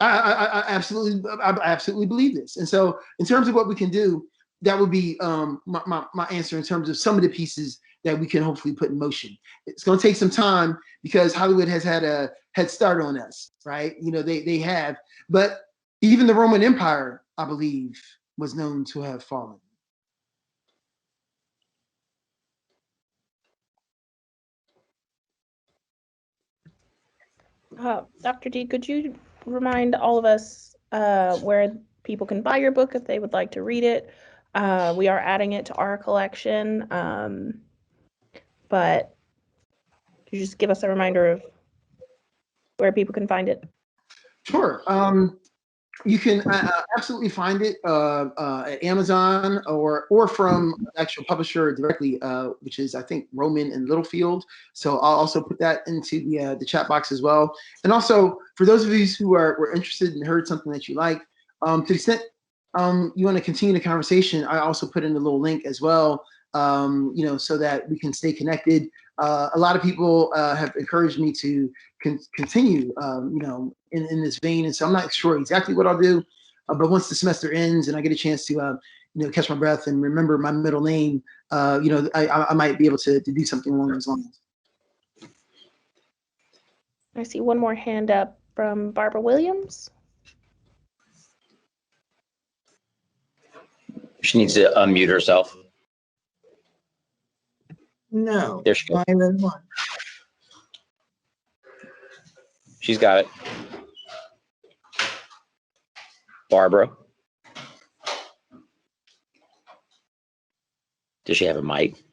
I absolutely believe this. And so in terms of what we can do, that would be my answer in terms of some of the pieces that we can hopefully put in motion. It's going to take some time because Hollywood has had a head start on us, right? They have, but even the Roman Empire, I believe, was known to have fallen. Dr. D, could you remind all of us where people can buy your book if they would like to read it? We are adding it to our collection, but could you just give us a reminder of where people can find it? Sure. You can absolutely find it at Amazon or from an actual publisher directly, which is, I think, Roman and Littlefield. So I'll also put that into the chat box as well. And also, for those of you who were interested and heard something that you like, to the extent you want to continue the conversation, I also put in a little link as well, so that we can stay connected. A lot of people have encouraged me to continue, in this vein. And so I'm not sure exactly what I'll do, but once the semester ends and I get a chance to, catch my breath and remember my middle name, I might be able to do something along those lines. I see one more hand up from Barbara Williams. She needs to unmute herself. No. There she goes. Island one. She's got it. Barbara. Does she have a mic?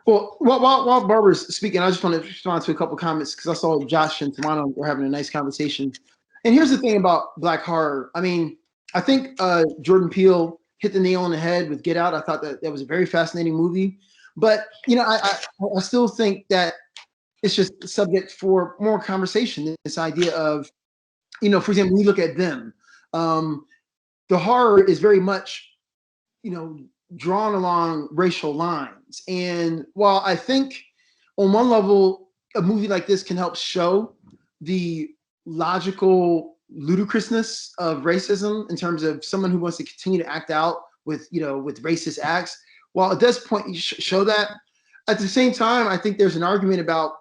Well, while Barbara's speaking, I just want to respond to a couple comments because I saw Josh and Tamano were having a nice conversation. And here's the thing about Black horror. I mean, I think Jordan Peele hit the nail on the head with Get Out. I thought that was a very fascinating movie. But, you know, I still think that it's just subject for more conversation. This idea of, you know, for example, when we look at Them, the horror is very much, you know, drawn along racial lines. And while I think on one level, a movie like this can help show the logical ludicrousness of racism in terms of someone who wants to continue to act out with, you know, with racist acts, while it does show that, at the same time, I think there's an argument about,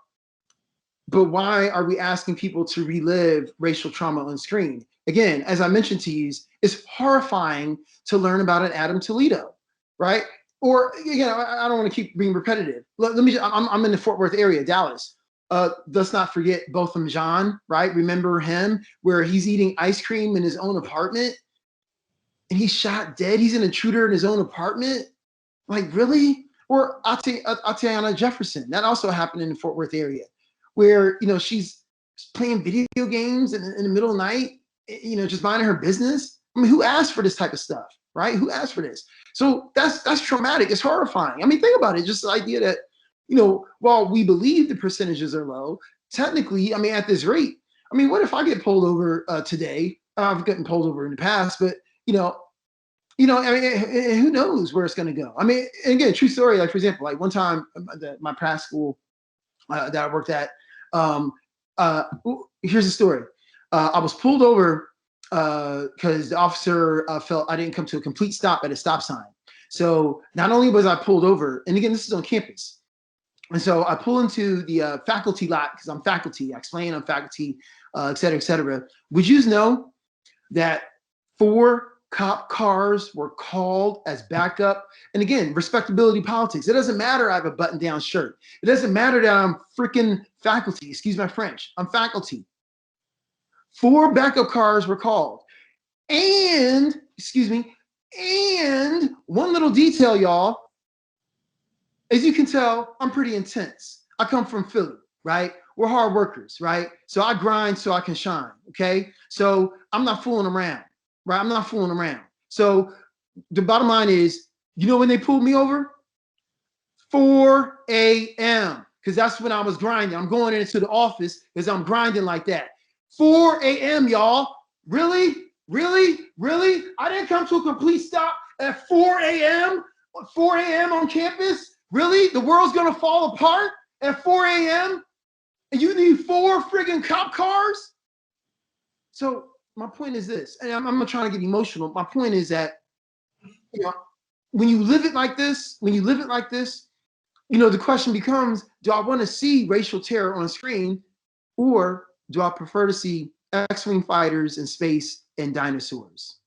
but why are we asking people to relive racial trauma on screen? Again, as I mentioned to you, it's horrifying to learn about an Adam Toledo, right? Or, again, I don't want to keep being repetitive. Let me, I'm in the Fort Worth area, Dallas. Let's not forget Botham Jean, right? Remember him, where he's eating ice cream in his own apartment and he's shot dead. He's an intruder in his own apartment. Like, really? Or Atiana Jefferson. That also happened in the Fort Worth area, where, you know, she's playing video games in the middle of the night, you know, just minding her business. I mean, who asked for this type of stuff, right? Who asked for this? So that's traumatic. It's horrifying. I mean, think about it. Just the idea that, you know, while we believe the percentages are low, technically, I mean, at this rate, I mean, what if I get pulled over today? I've gotten pulled over in the past, but, you know, I mean, who knows where it's going to go? I mean, again, true story. Like, for example, like one time, my past school that I worked at, here's the story. I was pulled over because the officer felt I didn't come to a complete stop at a stop sign. So not only was I pulled over, and again, this is on campus. And so I pull into the faculty lot because I'm faculty. I explain I'm faculty, et cetera, et cetera. Would you know that 4 cop cars were called as backup? And again, respectability politics. It doesn't matter I have a button-down shirt. It doesn't matter that I'm freaking faculty. Excuse my French. I'm faculty. 4 backup cars were called. And, excuse me, and one little detail, y'all. As you can tell, I'm pretty intense. I come from Philly, right? We're hard workers, right? So I grind so I can shine, okay? So I'm not fooling around, right? I'm not fooling around. So the bottom line is, you know when they pulled me over? 4 a.m. because that's when I was grinding. I'm going into the office because I'm grinding like that. 4 a.m., y'all. Really? Really? Really? I didn't come to a complete stop at 4 a.m.? 4 a.m. on campus? Really? The world's going to fall apart at 4 a.m.? And you need 4 friggin' cop cars? So my point is this, and I'm not trying to get emotional. My point is that, you know, when you live it like this, you know, the question becomes, do I want to see racial terror on screen, or do I prefer to see X-Wing fighters in space and dinosaurs?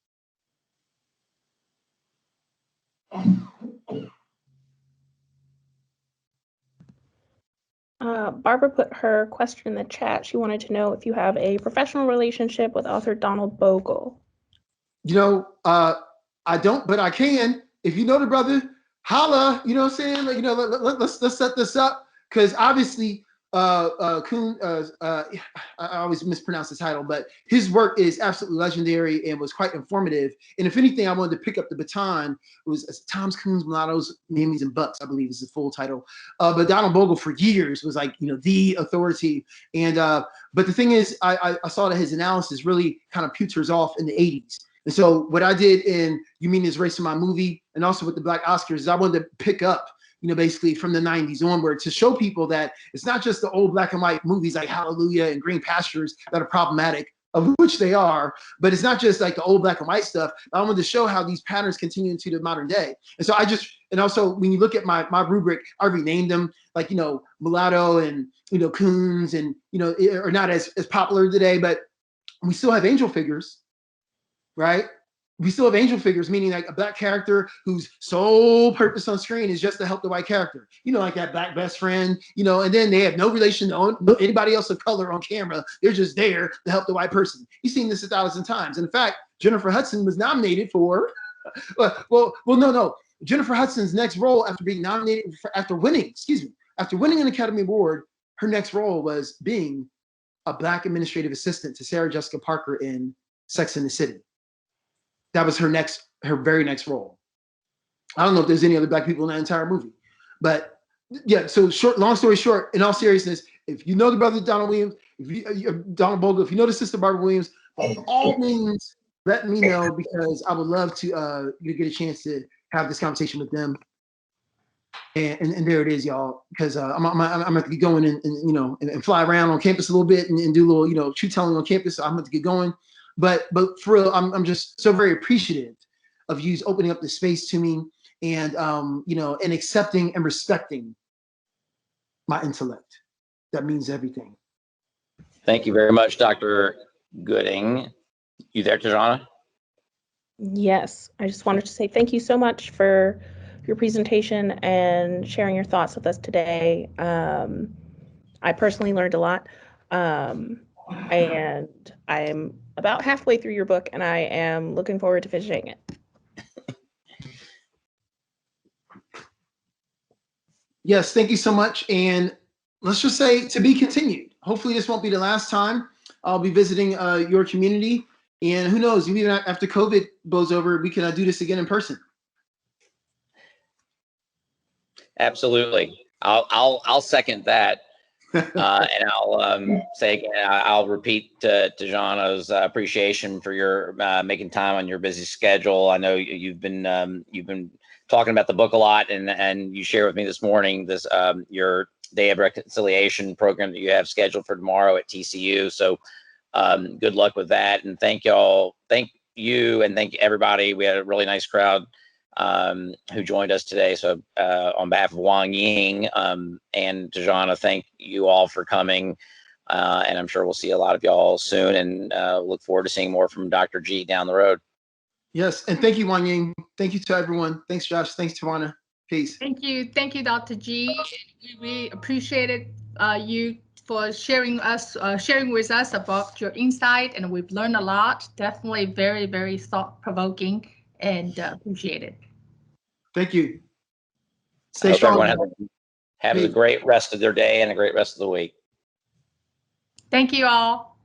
Barbara put her question in the chat. She wanted to know if you have a professional relationship with author Donald Bogle. You know, I don't, but I can. If you know the brother, holla. You know what I'm saying? Like, you know, let's set this up, because obviously, Kuhn, I always mispronounce the title, but his work is absolutely legendary and was quite informative. And if anything, I wanted to pick up the baton. It was Tom's, Coons, Mulattoes, Mammies, and Bucks, I believe is the full title. But Donald Bogle for years was like, you know, the authority. And but the thing is, I saw that his analysis really kind of peters off in the 80s. And so what I did in You Mean This Race in My Movie, and also with the Black Oscars, is I wanted to pick up, you know, basically from the 90s onward, to show people that it's not just the old black and white movies like Hallelujah and Green Pastures that are problematic, of which they are, but it's not just like the old black and white stuff. I wanted to show how these patterns continue into the modern day. And so and also when you look at my rubric, I renamed them, like, you know, Mulatto and, you know, Coons, and, you know, are not as popular today, but we still have angel figures, right? we still have angel figures, meaning like a black character whose sole purpose on screen is just to help the white character. You know, like that black best friend, you know, and then they have no relation to anybody else of color on camera. They're just there to help the white person. You've seen this 1,000 times. In fact, Jennifer Hudson was nominated for, no. Jennifer Hudson's next role after being nominated, after winning an Academy Award, her next role was being a black administrative assistant to Sarah Jessica Parker in Sex and the City. That was her very next role. I don't know if there's any other black people in that entire movie, but yeah. So long story short, in all seriousness, if you know the brother Donald Williams, Donald Bogle, if you know the sister Barbara Williams, by all means, let me know, because I would love to get a chance to have this conversation with them. And there it is, y'all. Because I'm going to get going and fly around on campus a little bit and do a little truth telling on campus. So I'm going to get going. But for real, I'm just so very appreciative of you opening up the space to me, and and accepting and respecting my intellect. That means everything. Thank you very much, Dr. Gooding. You there, Tajana? Yes, I just wanted to say thank you so much for your presentation and sharing your thoughts with us today. I personally learned a lot, and I'm about halfway through your book, and I am looking forward to finishing it. Yes, thank you so much. And let's just say, to be continued. Hopefully this won't be the last time I'll be visiting your community. And who knows, even after COVID blows over, we can do this again in person. Absolutely. I'll second that. And I'll say again, I'll repeat to Tajana's appreciation for your making time on your busy schedule. I know you've been talking about the book a lot, and you shared with me this morning this your Day of Reconciliation program that you have scheduled for tomorrow at TCU. So good luck with that, and thank you, and thank everybody. We had a really nice crowd who joined us today. So on behalf of Wang Ying and Tajana, thank you all for coming. And I'm sure we'll see a lot of y'all soon, and look forward to seeing more from Dr. G down the road. Yes, and thank you, Wang Ying. Thank you to everyone. Thanks, Josh. Thanks, Tawana. Peace. Thank you, Dr. G. We really appreciated you for sharing with us about your insight, and we've learned a lot. Definitely very, very thought-provoking, and appreciate it. Thank you. Stay strong. Everyone have a great rest of their day and a great rest of the week. Thank you all.